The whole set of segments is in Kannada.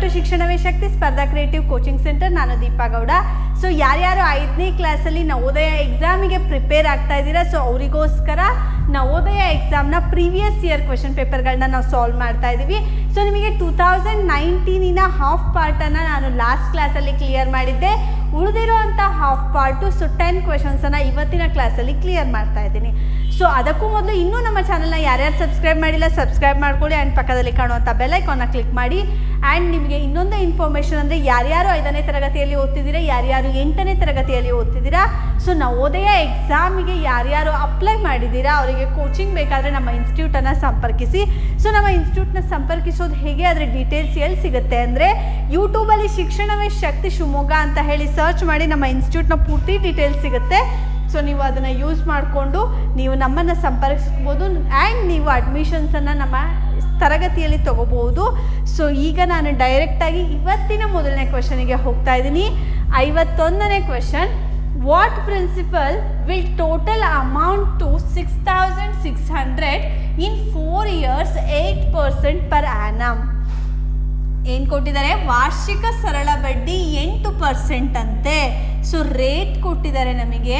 ಟು ಶಿಕ್ಷಣವೇ ಶಕ್ತಿ ಸ್ಪರ್ಧಾ ಕ್ರಿಯೇಟಿವ್ ಕೋಚಿಂಗ್ ಸೆಂಟರ್. ನಾನು ದೀಪಾ ಗೌಡ. ಸೊ ಯಾರ್ಯಾರು 5ನೇ ಕ್ಲಾಸಲ್ಲಿ ನವೋದಯ ಎಕ್ಸಾಮಿಗೆ ಪ್ರಿಪೇರ್ ಆಗ್ತಾ ಇದ್ದೀರಾ, ಸೊ ಅವರಿಗೋಸ್ಕರ ನವೋದಯ ಎಕ್ಸಾಮ್ನ ಪ್ರೀವಿಯಸ್ ಇಯರ್ ಕ್ವೆಶನ್ ಪೇಪರ್ಗಳನ್ನ ನಾವು ಸಾಲ್ವ್ ಮಾಡ್ತಾ ಇದ್ದೀವಿ. ಸೊ ನಿಮಗೆ 2019 ಹಾಫ್ ಪಾರ್ಟನ್ನು ನಾನು ಲಾಸ್ಟ್ ಕ್ಲಾಸಲ್ಲಿ ಕ್ಲಿಯರ್ ಮಾಡಿದ್ದೆ. ಉಳಿದಿರೋಂಥ ಹಾಫ್ ಪಾರ್ಟು, ಸೊ 10 ಕ್ವೆಶನ್ಸನ್ನು ಇವತ್ತಿನ ಕ್ಲಾಸಲ್ಲಿ ಕ್ಲಿಯರ್ ಮಾಡ್ತಾ ಇದ್ದೀನಿ. ಸೊ ಅದಕ್ಕೂ ಮೊದಲು ಇನ್ನೂ ನಮ್ಮ ಚಾನಲ್ನ ಯಾರ್ಯಾರು ಸಬ್ಸ್ಕ್ರೈಬ್ ಮಾಡಿಲ್ಲ ಸಬ್ಸ್ಕ್ರೈಬ್ ಮಾಡ್ಕೊಳ್ಳಿ. ಆ್ಯಂಡ್ ಪಕ್ಕದಲ್ಲಿ ಕಾಣುವಂಥ ಬೆಲ್ ಐಕಾನ್ನ ಕ್ಲಿಕ್ ಮಾಡಿ. ಆ್ಯಂಡ್ ನಿಮಗೆ ಇನ್ನೊಂದು ಇನ್ಫಾರ್ಮೇಷನ್ ಅಂದರೆ ಯಾರ್ಯಾರು 5ನೇ ತರಗತಿಯಲ್ಲಿ ಓದ್ತಿದ್ದೀರಾ, ಯಾರ್ಯಾರು 8ನೇ ತರಗತಿಯಲ್ಲಿ ಓದ್ತಿದ್ದೀರಾ, ಸೊ ನವೋದಯ ಎಕ್ಸಾಮಿಗೆ ಯಾರ್ಯಾರು ಅಪ್ಲೈ ಮಾಡಿದ್ದೀರಾ ಅವರಿಗೆ ಕೋಚಿಂಗ್ ಬೇಕಾದರೆ ನಮ್ಮ ಇನ್ಸ್ಟಿಟ್ಯೂಟನ್ನು ಸಂಪರ್ಕಿಸಿ. ಸೊ ನಮ್ಮ ಇನ್ಸ್ಟಿಟ್ಯೂಟ್ನ ಸಂಪರ್ಕಿಸೋದು ಹೇಗೆ, ಅದರ ಡೀಟೇಲ್ಸ್ ಎಲ್ಲಿ ಸಿಗುತ್ತೆ ಅಂದರೆ ಯೂಟ್ಯೂಬಲ್ಲಿ ಶಿಕ್ಷಣವೇ ಶಕ್ತಿ ಶಿವಮೊಗ್ಗ ಅಂತ ಹೇಳಿ ಸರ್ಚ್ ಮಾಡಿ ನಮ್ಮ ಇನ್ಸ್ಟಿಟ್ಯೂಟ್ನ ಪೂರ್ತಿ ಡೀಟೇಲ್ಸ್ ಸಿಗುತ್ತೆ. ಸೊ ನೀವು ಅದನ್ನು ಯೂಸ್ ಮಾಡಿಕೊಂಡು ನೀವು ನಮ್ಮನ್ನು ಸಂಪರ್ಕಿಸ್ಬೋದು. ಆ್ಯಂಡ್ ನೀವು ಅಡ್ಮಿಷನ್ಸನ್ನು ನಮ್ಮ ತರಗತಿಯಲ್ಲಿ ತೊಗೋಬೋದು. ಸೊ ಈಗ ನಾನು ಡೈರೆಕ್ಟಾಗಿ ಇವತ್ತಿನ ಮೊದಲನೇ ಕ್ವೆಶನಿಗೆ ಹೋಗ್ತಾ ಇದ್ದೀನಿ. 51ನೇ question. What principal will total amount to 6600 in 4 years 8% per annum. ಏನು ಕೊಟ್ಟಿದ್ದಾರೆ, ವಾರ್ಷಿಕ ಸರಳ ಬಡ್ಡಿ 8% ಅಂತೆ. ಸೊ ರೇಟ್ ಕೊಟ್ಟಿದ್ದಾರೆ ನಮಗೆ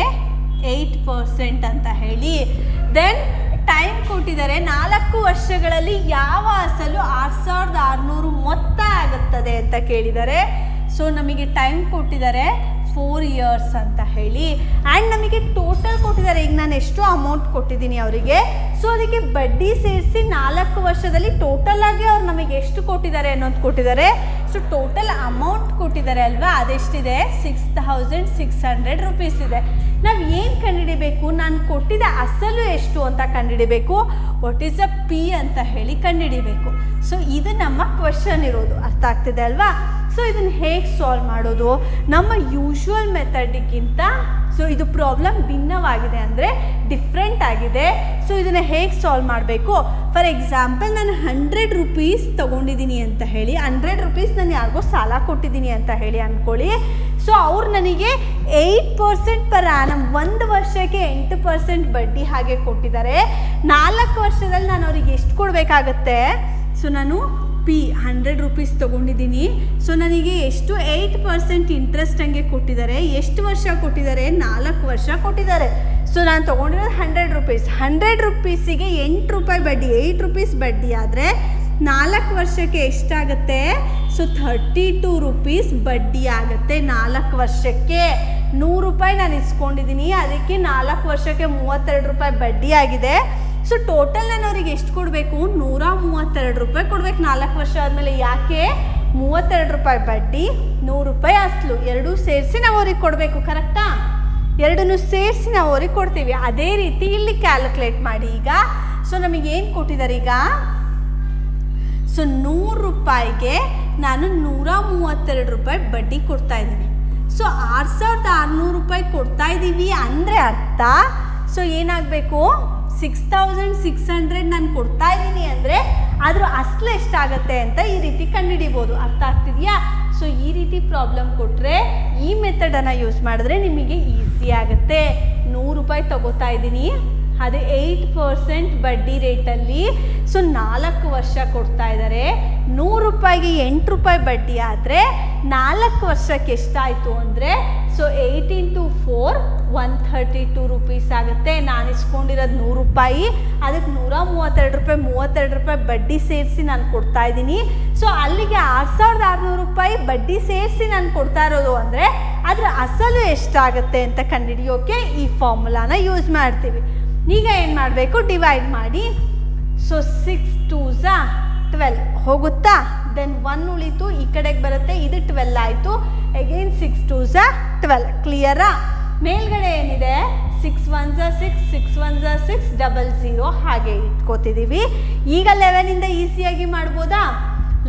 8% ಅಂತ ಹೇಳಿ. ದೆನ್ ಟೈಮ್ ಕೊಟ್ಟಿದ್ದಾರೆ, 4 ವರ್ಷಗಳಲ್ಲಿ ಯಾವ ಅಸಲು 6600 ಮೊತ್ತ ಆಗುತ್ತದೆ ಅಂತ ಕೇಳಿದ್ದಾರೆ. ಸೊ ನಮಗೆ ಟೈಮ್ ಕೊಟ್ಟಿದ್ದಾರೆ 4 years ಅಂತ ಹೇಳಿ. ಆ್ಯಂಡ್ ನಮಗೆ ಟೋಟಲ್ ಕೊಟ್ಟಿದ್ದಾರೆ. ಈಗ ನಾನು ಎಷ್ಟು ಅಮೌಂಟ್ ಕೊಟ್ಟಿದ್ದೀನಿ ಅವರಿಗೆ, ಸೊ ಅದಕ್ಕೆ ಬಡ್ಡಿ ಸೇರಿಸಿ 4 ವರ್ಷದಲ್ಲಿ ಟೋಟಲ್ ಆಗಿ ಅವ್ರು ನಮಗೆ ಎಷ್ಟು ಕೊಟ್ಟಿದ್ದಾರೆ ಅನ್ನೋದು ಕೊಟ್ಟಿದ್ದಾರೆ. ಸೊ ಟೋಟಲ್ ಅಮೌಂಟ್ ಕೊಟ್ಟಿದ್ದಾರೆ ಅಲ್ವಾ, ಅದೆಷ್ಟಿದೆ, 6600 ರುಪೀಸ್ ಇದೆ. ನಾವು ಏನು ಕಂಡುಹಿಡಿಬೇಕು, ನಾನು ಕೊಟ್ಟಿದ್ದ ಅಸಲು ಎಷ್ಟು ಅಂತ ಕಂಡುಹಿಡಿಬೇಕು. ವಾಟ್ ಈಸ್ ಅ ಪಿ ಅಂತ ಹೇಳಿ ಕಂಡುಹಿಡಿಬೇಕು. ಸೊ ಇದು ನಮ್ಮ ಕ್ವೆಶನ್ ಇರೋದು, ಅರ್ಥ ಆಗ್ತಿದೆ ಅಲ್ವಾ. ಸೊ ಇದನ್ನು ಹೇಗೆ ಸಾಲ್ವ್ ಮಾಡೋದು, ನಮ್ಮ ಯೂಶ್ವಲ್ ಮೆಥಡಿಗಿಂತ ಸೊ ಇದು ಪ್ರಾಬ್ಲಮ್ ಭಿನ್ನವಾಗಿದೆ, ಅಂದರೆ ಡಿಫ್ರೆಂಟ್ ಆಗಿದೆ. ಸೊ ಇದನ್ನು ಹೇಗೆ ಸಾಲ್ವ್ ಮಾಡಬೇಕು, ಫಾರ್ ಎಕ್ಸಾಂಪಲ್ ನಾನು 100 ರುಪೀಸ್ ತೊಗೊಂಡಿದ್ದೀನಿ ಅಂತ ಹೇಳಿ, 100 ರುಪೀಸ್ ನಾನು ಯಾರಿಗೋ ಸಾಲ ಕೊಟ್ಟಿದ್ದೀನಿ ಅಂತ ಹೇಳಿ ಅಂದ್ಕೊಳ್ಳಿ. ಸೊ ಅವ್ರು ನನಗೆ 8% ಪರ್ ಆ್ಯನಮ್, 1 ವರ್ಷಕ್ಕೆ 8% ಬಡ್ಡಿ ಹಾಗೆ ಕೊಟ್ಟಿದ್ದಾರೆ. 4 ವರ್ಷದಲ್ಲಿ ನಾನು ಅವ್ರಿಗೆ ಎಷ್ಟು ಕೊಡಬೇಕಾಗತ್ತೆ, ಸೊ ನಾನು ಪಿ 100 ರುಪೀಸ್ ತೊಗೊಂಡಿದ್ದೀನಿ. ಸೊ ನನಗೆ ಎಷ್ಟು 8% ಇಂಟ್ರೆಸ್ಟ್ ಹಂಗೆ ಕೊಟ್ಟಿದ್ದಾರೆ. ಎಷ್ಟು ವರ್ಷ ಕೊಟ್ಟಿದ್ದಾರೆ, 4 ವರ್ಷ ಕೊಟ್ಟಿದ್ದಾರೆ. ಸೊ ನಾನು ತೊಗೊಂಡಿರೋದು 100 ರುಪೀಸ್. 100 ರುಪೀಸಿಗೆ 8 ರೂಪಾಯಿ ಬಡ್ಡಿ, 8 ರುಪೀಸ್ ಬಡ್ಡಿ ಆದರೆ 4 ವರ್ಷಕ್ಕೆ ಎಷ್ಟಾಗುತ್ತೆ, ಸೊ 32 ರುಪೀಸ್ ಬಡ್ಡಿ ಆಗುತ್ತೆ 4 ವರ್ಷಕ್ಕೆ. 100 ರೂಪಾಯಿ ನಾನು ಇಸ್ಕೊಂಡಿದ್ದೀನಿ, ಅದಕ್ಕೆ 4 ವರ್ಷಕ್ಕೆ 32 ರೂಪಾಯಿ ಬಡ್ಡಿ ಆಗಿದೆ. ಸೊ ಟೋಟಲ್ ನಾನು ಅವ್ರಿಗೆ ಎಷ್ಟು ಕೊಡಬೇಕು, 132 ರೂಪಾಯಿ ಕೊಡಬೇಕು 4 ವರ್ಷ ಆದಮೇಲೆ. ಯಾಕೆ, 32 ರೂಪಾಯಿ ಬಡ್ಡಿ, 100 ರೂಪಾಯಿ ಅಸಲು, ಎರಡೂ ಸೇರಿಸಿ ನಾವು ಅವ್ರಿಗೆ ಕೊಡಬೇಕು. ಕರೆಕ್ಟಾ, ಎರಡನ್ನೂ ಸೇರಿಸಿ ನಾವು ಅವ್ರಿಗೆ ಕೊಡ್ತೀವಿ. ಅದೇ ರೀತಿ ಇಲ್ಲಿ ಕ್ಯಾಲ್ಕುಲೇಟ್ ಮಾಡಿ. ಈಗ ಸೊ ನಮಗೇನು ಕೊಟ್ಟಿದ್ದಾರೆ, ಈಗ ಸೊ 100 ರೂಪಾಯಿಗೆ ನಾನು 132 ರೂಪಾಯಿ ಬಡ್ಡಿ ಕೊಡ್ತಾ ಇದ್ದೀನಿ. ಸೊ 6600 ರೂಪಾಯಿ ಕೊಡ್ತಾ ಇದ್ದೀವಿ ಅಂದರೆ ಅರ್ಥ, ಸೊ ಏನಾಗಬೇಕು, 6600 ನಾನು ಕೊಡ್ತಾ ಇದ್ದೀನಿ ಅಂದರೆ ಅದ್ರ ಅಸಲು ಎಷ್ಟಾಗುತ್ತೆ ಅಂತ ಈ ರೀತಿ ಕಂಡುಹಿಡಿಬೋದು. ಅರ್ಥ ಆಗ್ತಿದೆಯಾ. ಸೊ ಈ ರೀತಿ ಪ್ರಾಬ್ಲಮ್ ಕೊಟ್ಟರೆ ಈ ಮೆಥಡನ್ನು ಯೂಸ್ ಮಾಡಿದ್ರೆ ನಿಮಗೆ ಈಸಿ ಆಗುತ್ತೆ. 100 ರೂಪಾಯಿ ತಗೋತಾ ಇದ್ದೀನಿ, ಅದು 8% ಬಡ್ಡಿ ರೇಟಲ್ಲಿ. ಸೊ 4 ವರ್ಷ ಕೊಡ್ತಾ ಇದ್ದಾರೆ. 100 ರೂಪಾಯಿಗೆ 8 ರೂಪಾಯಿ ಬಡ್ಡಿ ಆದರೆ 4 ವರ್ಷಕ್ಕೆ ಎಷ್ಟಾಯಿತು ಅಂದರೆ, ಸೊ 8 × 4 132 ರುಪೀಸ್ ಆಗುತ್ತೆ. ನಾನು ಇಸ್ಕೊಂಡಿರೋದು 100 ರೂಪಾಯಿ, ಅದಕ್ಕೆ 132 ರೂಪಾಯಿ 32 ರೂಪಾಯಿ ಬಡ್ಡಿ ಸೇರಿಸಿ ನಾನು ಕೊಡ್ತಾ ಇದ್ದೀನಿ. ಸೊ ಅಲ್ಲಿಗೆ 6600 ರೂಪಾಯಿ ಬಡ್ಡಿ ಸೇರಿಸಿ ನಾನು ಕೊಡ್ತಾ ಇರೋದು ಅಂದರೆ ಅದರ ಅಸಲು ಎಷ್ಟಾಗುತ್ತೆ ಅಂತ ಕಂಡುಹಿಡಿಯೋಕೆ ಈ ಫಾರ್ಮುಲಾನ ಯೂಸ್ ಮಾಡ್ತೀವಿ. ಈಗ ಏನು ಮಾಡಬೇಕು, ಡಿವೈಡ್ ಮಾಡಿ. ಸೊ 6 2s 12 ಹೋಗುತ್ತಾ, ದೆನ್ 1 ಉಳಿತು, ಈ ಕಡೆಗೆ ಬರುತ್ತೆ, ಇದು 12 ಆಯಿತು. Again 6 2s 12. ಕ್ಲಿಯರಾ. ಮೇಲ್ಗಡೆ ಏನಿದೆ, 6 1s 6 6 1s 6 00 ಹಾಗೆ ಇಟ್ಕೋತಿದ್ದೀವಿ. ಈಗ 11ಇಂದ ಈಸಿಯಾಗಿ ಮಾಡ್ಬೋದಾ,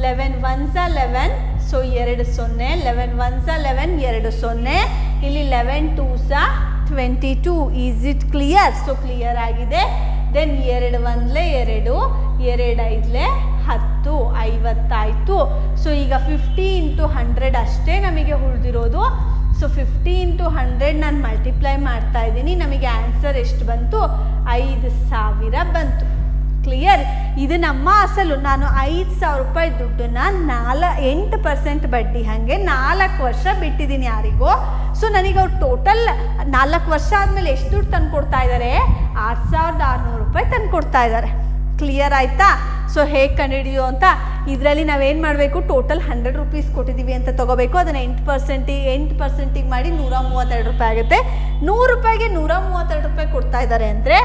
11 1s 11, ಸೊ 2 0, 11 1s 11 2 0, ಇಲ್ಲಿ 11 2s 22. Is it clear. So clear ಆಗಿದೆ. ದೆನ್ 2 1 2, 2 5 10, 50 ಆಯಿತು. ಸೊ ಈಗ 50 × 100 ಅಷ್ಟೇ ನಮಗೆ ಉಳಿದಿರೋದು. ಸೊ 50 × 100 ನಾನು ಮಲ್ಟಿಪ್ಲೈ ಮಾಡ್ತಾ ಇದ್ದೀನಿ. ನಮಗೆ ಆನ್ಸರ್ ಎಷ್ಟು ಬಂತು, 5000 ಬಂತು. ಕ್ಲಿಯರ್? ಇದು ನಮ್ಮ ಅಸಲು. ನಾನು 5,000 ರೂಪಾಯಿ ದುಡ್ಡನ್ನು 8% ಬಡ್ಡಿ ಹಾಗೆ 4 ವರ್ಷ ಬಿಟ್ಟಿದ್ದೀನಿ ಯಾರಿಗೋ. ಸೊ ನನಗೆ ಅವ್ರು ಟೋಟಲ್ 4 ವರ್ಷ ಆದಮೇಲೆ ಎಷ್ಟು ದುಡ್ಡು ತಂದು ಕೊಡ್ತಾ ಇದ್ದಾರೆ? 6,600 ರೂಪಾಯಿ ತಂದು ಕೊಡ್ತಾ ಇದ್ದಾರೆ. ಕ್ಲಿಯರ್ ಆಯಿತಾ? ಸೊ ಹೇಗೆ ಕಂಡುಹಿಡಿಯೋ ಅಂತ ಇದರಲ್ಲಿ ನಾವೇನು ಮಾಡಬೇಕು, ಟೋಟಲ್ 100 ರೂಪೀಸ್ ಕೊಟ್ಟಿದ್ದೀವಿ ಅಂತ ತೊಗೋಬೇಕು. ಅದನ್ನು 8% ಮಾಡಿ 132 ರೂಪಾಯಿ ಆಗುತ್ತೆ. 100 ರೂಪಾಯಿಗೆ 132 ರೂಪಾಯಿ ಕೊಡ್ತಾ ಇದ್ದಾರೆ ಅಂದರೆ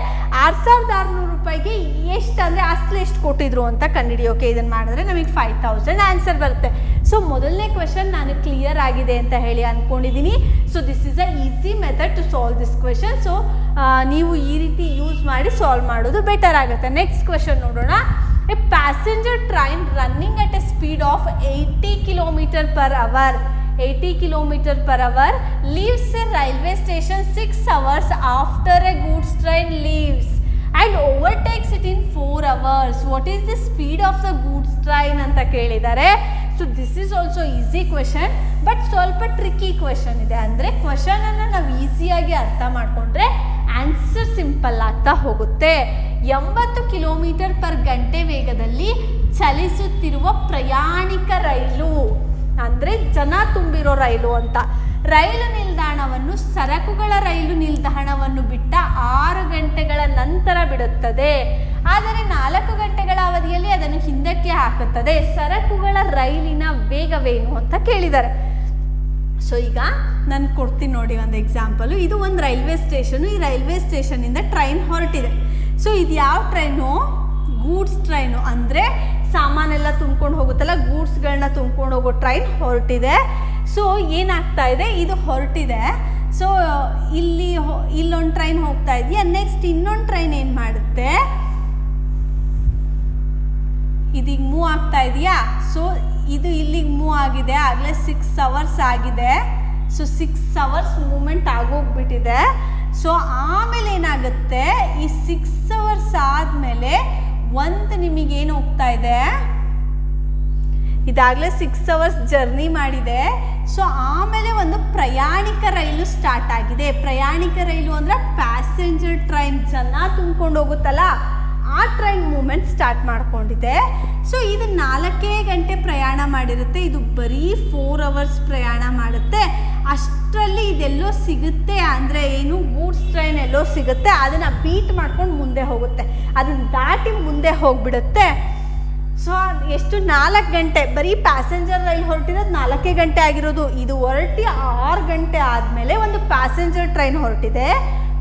6,600 ರೂಪಾಯಿಗೆ ಎಷ್ಟು ಅಂದರೆ ಅಸಲು ಎಷ್ಟು ಕೊಟ್ಟಿದ್ರು ಅಂತ ಕಂಡುಹಿಡಿಯೋಕೆ ಇದನ್ನು ಮಾಡಿದ್ರೆ ನಮಗೆ 5,000 ಆನ್ಸರ್ ಬರುತ್ತೆ. ಸೊ ಮೊದಲನೇ ಕ್ವೆಶನ್ ನಾನು ಕ್ಲಿಯರ್ ಆಗಿದೆ ಅಂತ ಹೇಳಿ ಅಂದ್ಕೊಂಡಿದ್ದೀನಿ. So this is a easy method to solve this question. So ನೀವು ಈ ರೀತಿ ಯೂಸ್ ಮಾಡಿ ಸಾಲ್ವ್ ಮಾಡೋದು ಬೆಟರ್ ಆಗುತ್ತೆ. ನೆಕ್ಸ್ಟ್ ಕ್ವೆಶನ್ ನೋಡೋಣ. A passenger train running at a speed of 80 kilometre per hour 80 km per hour leaves a railway station 6 hours after a goods train leaves and overtakes it in 4 hours. What is the speed of the goods train ಅಂತ ಕೇಳಿದ್ದಾರೆ. So this is also easy question, but ಸ್ವಲ್ಪ ಟ್ರಿಕ್ಕಿ ಕ್ವೆಶನ್ ಇದೆ. ಅಂದರೆ ಕ್ವೆಶನನ್ನು ನಾವು ಈಸಿಯಾಗಿ ಅರ್ಥ ಮಾಡಿಕೊಂಡ್ರೆ ಆನ್ಸರ್ ಸಿಂಪಲ್ ಆಗ್ತಾ ಹೋಗುತ್ತೆ. 80 ಕಿಲೋಮೀಟರ್ ಪರ್ ಗಂಟೆ ವೇಗದಲ್ಲಿ ಚಲಿಸುತ್ತಿರುವ ಪ್ರಯಾಣಿಕ ರೈಲು ಅಂದರೆ ಜನ ತುಂಬಿರೋ ರೈಲು ಅಂತ. ರೈಲು ನಿಲ್ದಾಣವನ್ನು ಸರಕುಗಳ ರೈಲು ನಿಲ್ದಾಣವನ್ನು ಬಿಟ್ಟ 6 ಗಂಟೆಗಳ ನಂತರ ಬಿಡುತ್ತದೆ. ಆದರೆ 4 ಗಂಟೆಗಳ ಅವಧಿಯಲ್ಲಿ ಅದನ್ನು ಹಿಂದಕ್ಕೆ ಹಾಕುತ್ತದೆ. ಸರಕುಗಳ ರೈಲಿನ ವೇಗವೇನು ಅಂತ ಕೇಳಿದ್ದಾರೆ. ಸೊ ಈಗ ನಾನು ಕೊಡ್ತೀನಿ ನೋಡಿ ಒಂದು ಎಕ್ಸಾಂಪಲು. ಇದು ಒಂದು ರೈಲ್ವೆ ಸ್ಟೇಷನು. ಈ ರೈಲ್ವೆ ಸ್ಟೇಷನಿಂದ ಟ್ರೈನ್ ಹೊರಟಿದೆ. ಸೊ ಇದು ಯಾವ ಟ್ರೈನು? Goods train. ಅಂದರೆ ಸಾಮಾನೆಲ್ಲ ತುಂಬ್ಕೊಂಡು ಹೋಗುತ್ತಲ್ಲ, ಗೂಡ್ಸ್ಗಳನ್ನ ತುಂಬ್ಕೊಂಡು ಹೋಗೋ ಟ್ರೈನ್ ಹೊರಟಿದೆ. ಸೊ ಏನಾಗ್ತಾ ಇದೆ, ಇದು ಹೊರಟಿದೆ. ಸೊ ಇಲ್ಲೊಂದು ಟ್ರೈನ್ ಹೋಗ್ತಾ ಇದೆಯಾ. ನೆಕ್ಸ್ಟ್ ಇನ್ನೊಂದು ಟ್ರೈನ್ ಏನು ಮಾಡುತ್ತೆ, ಇದೀಗ ಮೂವ್ ಆಗ್ತಾ ಇದೆಯಾ. ಸೊ ಇದು ಇಲ್ಲಿಗೆ ಮೂವ್ ಆಗಿದೆ. ಆಗಲೇ 6 hours ಆಗಿದೆ. ಸೊ 6 hours ಮೂಮೆಂಟ್ ಆಗೋಗ್ಬಿಟ್ಟಿದೆ. ಸೊ ಆಮೇಲೆ ಏನಾಗುತ್ತೆ, ಈ 6 hours ಆದಮೇಲೆ ಒಂದು ನಿಮಗೇನು ಹೋಗ್ತಾ ಇದೆ, ಇದಾಗಲೇ 6 hours ಜರ್ನಿ ಮಾಡಿದೆ. ಸೊ ಆಮೇಲೆ ಒಂದು ಪ್ರಯಾಣಿಕ ರೈಲು ಸ್ಟಾರ್ಟ್ ಆಗಿದೆ. ಪ್ರಯಾಣಿಕ ರೈಲು ಅಂದರೆ ಪ್ಯಾಸೆಂಜರ್ ಟ್ರೈನ್, ಜನ ತುಂಬ್ಕೊಂಡು ಹೋಗುತ್ತಲ್ಲ ಆ ಟ್ರೈನ್ ಮೂಮೆಂಟ್ ಸ್ಟಾರ್ಟ್ ಮಾಡ್ಕೊಂಡಿದೆ. ಸೊ ಇದು 4 ಗಂಟೆ ಪ್ರಯಾಣ ಮಾಡಿರುತ್ತೆ. ಇದು ಬರೀ 4 hours ಪ್ರಯಾಣ ಮಾಡುತ್ತೆ. ಅಷ್ಟರಲ್ಲಿ ಇದೆಲ್ಲೋ ಸಿಗುತ್ತೆ. ಅಂದರೆ ಏನು, ಗೂಡ್ಸ್ ಟ್ರೈನ್ ಎಲ್ಲೋ ಸಿಗುತ್ತೆ. ಅದನ್ನು ಬೀಟ್ ಮಾಡ್ಕೊಂಡು ಮುಂದೆ ಹೋಗುತ್ತೆ. ಅದನ್ನು ದಾಟಿ ಮುಂದೆ ಹೋಗಿಬಿಡುತ್ತೆ. ಸೊ ಎಷ್ಟು, 4 ಗಂಟೆ. ಬರೀ ಪ್ಯಾಸೆಂಜರ್ ರೈಲ್ ಹೊರಟಿರೋದು 4 ಗಂಟೆ ಆಗಿರೋದು. ಇದು ಹೊರಟಿ 6 ಗಂಟೆ ಆದಮೇಲೆ ಒಂದು ಪ್ಯಾಸೆಂಜರ್ ಟ್ರೈನ್ ಹೊರಟಿದೆ.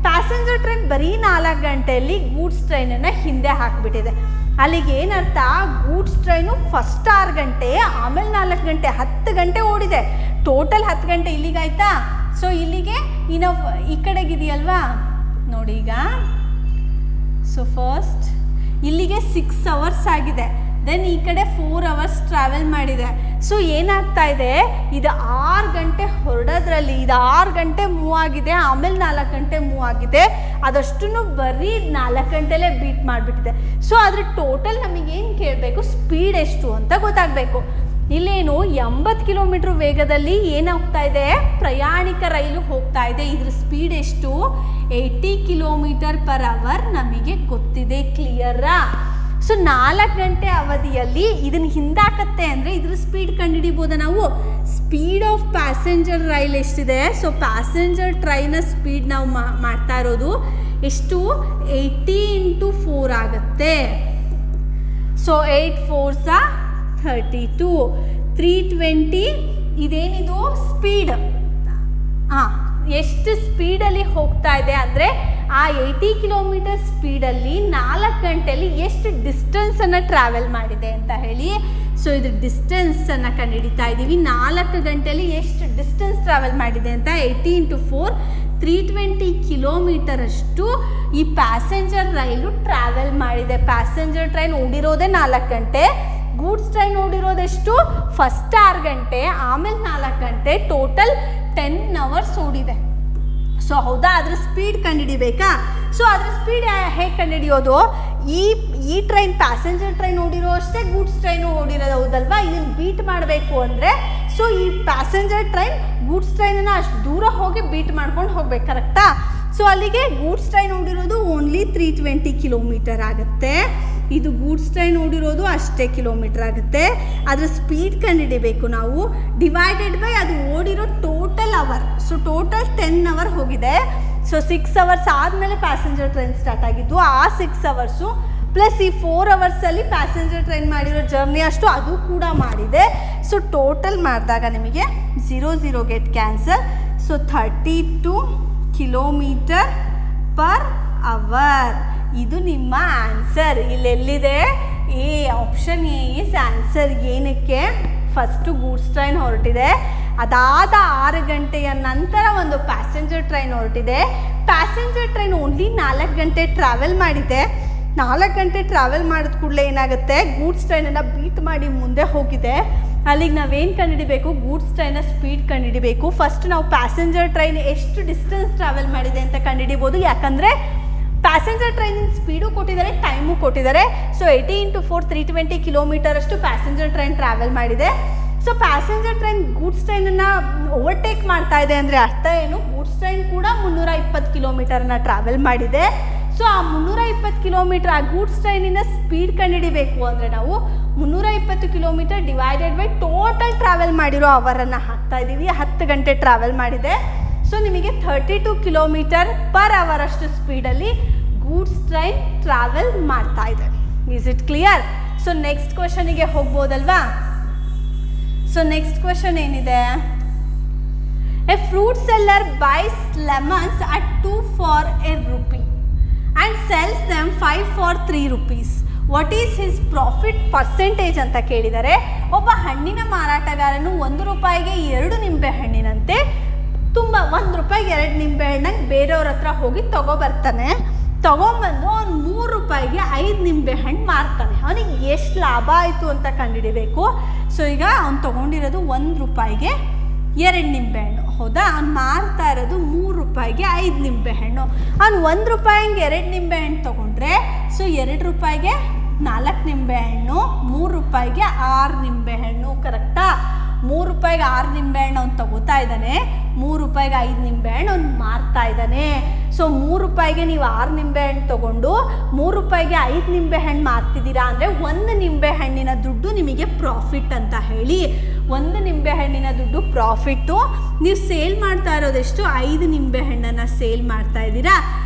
ಪ್ಯಾಸೆಂಜರ್ ಟ್ರೈನ್ ಬರೀ 4 ಗಂಟೆಯಲ್ಲಿ ಗೂಡ್ಸ್ ಟ್ರೈನನ್ನು ಹಿಂದೆ ಹಾಕಿಬಿಟ್ಟಿದೆ. ಅಲ್ಲಿಗೆ ಏನರ್ಥ, ಗೂಡ್ಸ್ ಟ್ರೈನು ಫಸ್ಟ್ 6 ಗಂಟೆ, ಆಮೇಲೆ 4 ಗಂಟೆ, 10 ಗಂಟೆ ಓಡಿದೆ. ಟೋಟಲ್ 10 ಗಂಟೆ ಇಲ್ಲಿಗಾಯ್ತಾ. ಸೊ ಇಲ್ಲಿಗೆ ಇನ್ನು ಈ ಕಡೆಗಿದೆಯಲ್ವಾ ನೋಡಿ ಈಗ. ಸೊ ಫಸ್ಟ್ ಇಲ್ಲಿಗೆ 6 hours ಆಗಿದೆ. ದೆನ್ ಈ ಕಡೆ 4 hours ಟ್ರಾವೆಲ್ ಮಾಡಿದೆ. ಸೊ ಏನಾಗ್ತಾ ಇದೆ, ಇದು 6 ಗಂಟೆ ಹೊರಡೋದ್ರಲ್ಲಿ ಇದು 6 ಗಂಟೆ ಮೂವ್ ಆಗಿದೆ. ಆಮೇಲೆ 4 ಗಂಟೆ ಮೂವ್ ಆಗಿದೆ. ಅದಷ್ಟು ಬರೀ 4 ಗಂಟೆಲೇ ಬೀಟ್ ಮಾಡಿಬಿಟ್ಟಿದೆ. ಸೊ ಅದ್ರ ಟೋಟಲ್ ನಮಗೇನು ಕೇಳಬೇಕು, ಸ್ಪೀಡ್ ಎಷ್ಟು ಅಂತ ಗೊತ್ತಾಗಬೇಕು. ಇಲ್ಲೇನು 80 ಕಿಲೋಮೀಟ್ರ್ ವೇಗದಲ್ಲಿ ಏನಾಗ್ತಾ ಇದೆ, ಪ್ರಯಾಣಿಕ ರೈಲು ಹೋಗ್ತಾ ಇದೆ. ಇದ್ರ ಸ್ಪೀಡ್ ಎಷ್ಟು, 80 ಕಿಲೋಮೀಟರ್ ಪರ್ ಅವರ್ ನಮಗೆ ಗೊತ್ತಿದೆ. ಕ್ಲಿಯರಾ? ಸೊ 4 ಗಂಟೆ ಅವಧಿಯಲ್ಲಿ ಇದನ್ನು ಹಿಂದಾಕತ್ತೆ ಅಂದರೆ ಇದ್ರ ಸ್ಪೀಡ್ ಕಂಡುಹಿಡಿಬೋದ ನಾವು. ಸ್ಪೀಡ್ ಆಫ್ ಪ್ಯಾಸೆಂಜರ್ ರೈಲ್ ಎಷ್ಟಿದೆ. ಸೊ ಪ್ಯಾಸೆಂಜರ್ ಟ್ರೈನ ಸ್ಪೀಡ್ ನಾವು ಮಾಡ್ತಾ ಇರೋದು ಎಷ್ಟು, 80 × 4 ಆಗುತ್ತೆ. So 8 4s 32, 320. ಇದೇನಿದು ಸ್ಪೀಡ್. ಎಷ್ಟು ಸ್ಪೀಡಲ್ಲಿ ಹೋಗ್ತಾ ಇದೆ ಅಂದರೆ ಆ 80 ಕಿಲೋಮೀಟರ್ ಸ್ಪೀಡಲ್ಲಿ 4 ಗಂಟೆಯಲ್ಲಿ ಎಷ್ಟು ಡಿಸ್ಟೆನ್ಸನ್ನು ಟ್ರಾವೆಲ್ ಮಾಡಿದೆ ಅಂತ ಹೇಳಿ. ಸೊ ಇದು ಡಿಸ್ಟೆನ್ಸನ್ನು ಕಂಡುಹಿಡಿತಾ ಇದ್ದೀವಿ. 4 ಗಂಟೆಯಲ್ಲಿ ಎಷ್ಟು ಡಿಸ್ಟೆನ್ಸ್ ಟ್ರಾವೆಲ್ ಮಾಡಿದೆ ಅಂತ. 80 × 4 320 ಕಿಲೋಮೀಟರ್ ಅಷ್ಟು ಈ ಪ್ಯಾಸೆಂಜರ್ ರೈಲು ಟ್ರಾವೆಲ್ ಮಾಡಿದೆ. ಪ್ಯಾಸೆಂಜರ್ ಟ್ರೈನ್ ಓಡಿರೋದೇ 4 ಗಂಟೆ. ಗೂಡ್ಸ್ ಟ್ರೈನ್ ಓಡಿರೋದೆಷ್ಟು, ಫಸ್ಟ್ 6 ಗಂಟೆ, ಆಮೇಲೆ 4 ಗಂಟೆ, ಟೋಟಲ್ 10 hours ಓಡಿದೆ. ಸೊ ಹೌದಾ, ಅದ್ರ ಸ್ಪೀಡ್ ಕಂಡುಹಿಡಿಬೇಕಾ. ಸೊ ಅದ್ರ ಸ್ಪೀಡ್ ಹೇಗೆ ಕಂಡುಹಿಡಿಯೋದು, ಈ ಟ್ರೈನ್ ಪ್ಯಾಸೆಂಜರ್ ಟ್ರೈನ್ ಓಡಿರೋ ಅಷ್ಟೇ ಗೂಡ್ಸ್ ಟ್ರೈನು ಓಡಿರೋದು, ಹೌದಲ್ವಾ. ಇದನ್ನು ಬೀಟ್ ಮಾಡಬೇಕು ಅಂದರೆ ಸೊ ಈ ಪ್ಯಾಸೆಂಜರ್ ಟ್ರೈನ್ ಗೂಡ್ಸ್ ಟ್ರೈನನ್ನು ಅಷ್ಟು ದೂರ ಹೋಗಿ ಬೀಟ್ ಮಾಡ್ಕೊಂಡು ಹೋಗ್ಬೇಕು, ಕರೆಕ್ಟಾ. ಸೊ ಅಲ್ಲಿಗೆ ಗೂಡ್ಸ್ ಟ್ರೈನ್ ಓಡಿರೋದು ಓನ್ಲಿ 320 ಕಿಲೋಮೀಟರ್ ಆಗುತ್ತೆ. ಇದು ಗೂಡ್ಸ್ ಟ್ರೈನ್ ಓಡಿರೋದು ಅಷ್ಟೇ ಕಿಲೋಮೀಟರ್ ಆಗುತ್ತೆ. ಅದರ ಸ್ಪೀಡ್ ಕಂಡುಹಿಡಿಬೇಕು ನಾವು, ಡಿವೈಡೆಡ್ ಬೈ ಅದು ಓಡಿರೋ total hour. So total 10 hour ಹೋಗಿದೆ. ಸೊ 6 ಅವರ್ಸ್ ಆದಮೇಲೆ ಪ್ಯಾಸೆಂಜರ್ ಟ್ರೈನ್ ಸ್ಟಾರ್ಟ್ ಆಗಿದ್ದು. ಆ 6 ಅವರ್ಸು ಪ್ಲಸ್ ಈ 4 ಅವರ್ಸಲ್ಲಿ ಪ್ಯಾಸೆಂಜರ್ ಟ್ರೈನ್ ಮಾಡಿರೋ ಜರ್ನಿ ಅಷ್ಟು ಅದು ಕೂಡ ಮಾಡಿದೆ. ಸೊ ಟೋಟಲ್ ಮಾಡಿದಾಗ ನಿಮಗೆ 0 get cancel. So 32 kilometre per hour. ಇದು ನಿಮ್ಮ ಆನ್ಸರ್. ಇಲ್ಲೆಲ್ಲಿದೆ? A, option A is answer. ಏನಕ್ಕೆ? ಫಸ್ಟು ಗೂಡ್ಸ್ ಟ್ರೈನ್ ಹೊರಟಿದೆ, ಅದಾದ 6 ಗಂಟೆಯ ನಂತರ ಒಂದು ಪ್ಯಾಸೆಂಜರ್ ಟ್ರೈನ್ ಹೊರಟಿದೆ. ಪ್ಯಾಸೆಂಜರ್ ಟ್ರೈನ್ ಓನ್ಲಿ 4 ಗಂಟೆ ಟ್ರಾವೆಲ್ ಮಾಡಿದೆ. 4 ಗಂಟೆ ಟ್ರಾವೆಲ್ ಮಾಡಿದ ಕೂಡಲೇ ಏನಾಗುತ್ತೆ, ಗೂಡ್ಸ್ ಟ್ರೈನನ್ನು ಬೀಟ್ ಮಾಡಿ ಮುಂದೆ ಹೋಗಿದೆ. ಅಲ್ಲಿಗೆ ನಾವೇನು ಕಂಡುಹಿಡಿಬೇಕು? ಗೂಡ್ಸ್ ಟ್ರೈನ ಸ್ಪೀಡ್ ಕಂಡುಹಿಡಿಬೇಕು. ಫಸ್ಟ್ ನಾವು ಪ್ಯಾಸೆಂಜರ್ ಟ್ರೈನ್ ಎಷ್ಟು ಡಿಸ್ಟೆನ್ಸ್ ಟ್ರಾವೆಲ್ ಮಾಡಿದೆ ಅಂತ ಕಂಡುಹಿಡಿಬೋದು. ಯಾಕಂದರೆ ಪ್ಯಾಸೆಂಜರ್ ಟ್ರೈನಿನ ಸ್ಪೀಡು ಕೊಟ್ಟಿದ್ದಾರೆ, ಟೈಮು ಕೊಟ್ಟಿದ್ದಾರೆ. ಸೊ 80 × 4 320 ಕಿಲೋಮೀಟರ್ ಅಷ್ಟು ಪ್ಯಾಸೆಂಜರ್ ಟ್ರೈನ್ ಟ್ರಾವೆಲ್ ಮಾಡಿದೆ. ಸೊ ಪ್ಯಾಸೆಂಜರ್ ಟ್ರೈನ್ ಗೂಡ್ಸ್ ಟ್ರೈನನ್ನು ಓವರ್ಟೇಕ್ ಮಾಡ್ತಾ ಇದೆ ಅಂದರೆ ಅರ್ಥ ಏನು? ಗೂಡ್ಸ್ ಟ್ರೈನ್ ಕೂಡ 320 ಕಿಲೋಮೀಟರನ್ನ ಟ್ರಾವೆಲ್ ಮಾಡಿದೆ. ಸೊ ಆ 320 ಕಿಲೋಮೀಟರ್ ಆ ಗೂಡ್ಸ್ ಟ್ರೈನಿನ ಸ್ಪೀಡ್ ಕಂಡುಹಿಡಿಬೇಕು ಅಂದರೆ ನಾವು 320 kilometre divided by total travel ಮಾಡಿರೋ ಅವರನ್ನು ಹಾಕ್ತಾ ಇದ್ದೀವಿ. 10 ಗಂಟೆ ಟ್ರಾವೆಲ್ ಮಾಡಿದೆ. ಸೊ ನಿಮಗೆ 32 ಕಿಲೋಮೀಟರ್ ಪರ್ ಅವರ್ ಅಷ್ಟು ಸ್ಪೀಡಲ್ಲಿ ಗೂಡ್ಸ್ ಟ್ರೈನ್ ಟ್ರಾವೆಲ್ ಮಾಡ್ತಾ ಇದೆ. Is it clear? So next ಕ್ವಶನಿಗೆ ಹೋಗ್ಬೋದಲ್ವಾ? ಸೊ ನೆಕ್ಸ್ಟ್ ಕ್ವಶನ್ ಏನಿದೆ? A fruit seller buys lemons at 2 for ₹1 and sells them 5 for ₹3. What is his profit percentage ಅಂತ ಕೇಳಿದ್ದಾರೆ. ಒಬ್ಬ ಹಣ್ಣಿನ ಮಾರಾಟಗಾರನು ₹1ಗೆ 2 ನಿಂಬೆಹಣ್ಣಿನಂತೆ ₹1ಗೆ 2 ನಿಂಬೆಹಣ್ಣಂಗೆ ಬೇರೆಯವ್ರ ಹತ್ರ ಹೋಗಿ ತೊಗೊಬರ್ತಾನೆ. ತೊಗೊಂಬಂದು ಅವ್ನು ₹3ಗೆ 5 ನಿಂಬೆಹಣ್ಣು ಮಾರ್ತಾನೆ. ಅವನಿಗೆ ಎಷ್ಟು ಲಾಭ ಆಯಿತು ಅಂತ ಕಂಡುಹಿಡಿಬೇಕು. ಸೊ ಈಗ ಅವ್ನು ತೊಗೊಂಡಿರೋದು ₹1ಗೆ 2 ನಿಂಬೆಹಣ್ಣು, ಹೌದಾ? ಅವ್ನು ಮಾರ್ತಾ ಇರೋದು ₹3ಗೆ 5 ನಿಂಬೆಹಣ್ಣು. ಅವ್ನು ₹1ಗೆ 2 ನಿಂಬೆಹಣ್ಣು ತೊಗೊಂಡ್ರೆ ಸೊ ₹2ಗೆ 4 ನಿಂಬೆಹಣ್ಣು, ₹3ಗೆ 6 ನಿಂಬೆಹಣ್ಣು. ಕರೆಕ್ಟಾ? ₹3ಗೆ 6 ನಿಂಬೆಹಣ್ಣು ಅವ್ನು ತೊಗೋತಾ ಇದ್ದಾನೆ, ₹3ಗೆ 5 ನಿಂಬೆಹಣ್ಣು ಅವ್ನು ಮಾರ್ತಾ ಇದ್ದಾನೆ. ಸೊ ₹3ಗೆ ನೀವು 6 ನಿಂಬೆಹಣ್ಣು ತೊಗೊಂಡು ₹3ಗೆ 5 ನಿಂಬೆಹಣ್ಣು ಮಾರ್ತಿದ್ದೀರಾ ಅಂದರೆ 1 ನಿಂಬೆಹಣ್ಣಿನ ದುಡ್ಡು ನಿಮಗೆ ಪ್ರಾಫಿಟ್ ಅಂತ ಹೇಳಿ. 1 ನಿಂಬೆಹಣ್ಣಿನ ದುಡ್ಡು ಪ್ರಾಫಿಟ್ಟು. ನೀವು ಸೇಲ್ ಮಾಡ್ತಾ ಇರೋದೆಷ್ಟು? 5 ನಿಂಬೆಹಣ್ಣನ್ನು ಸೇಲ್ ಮಾಡ್ತಾ ಇದ್ದೀರಾ.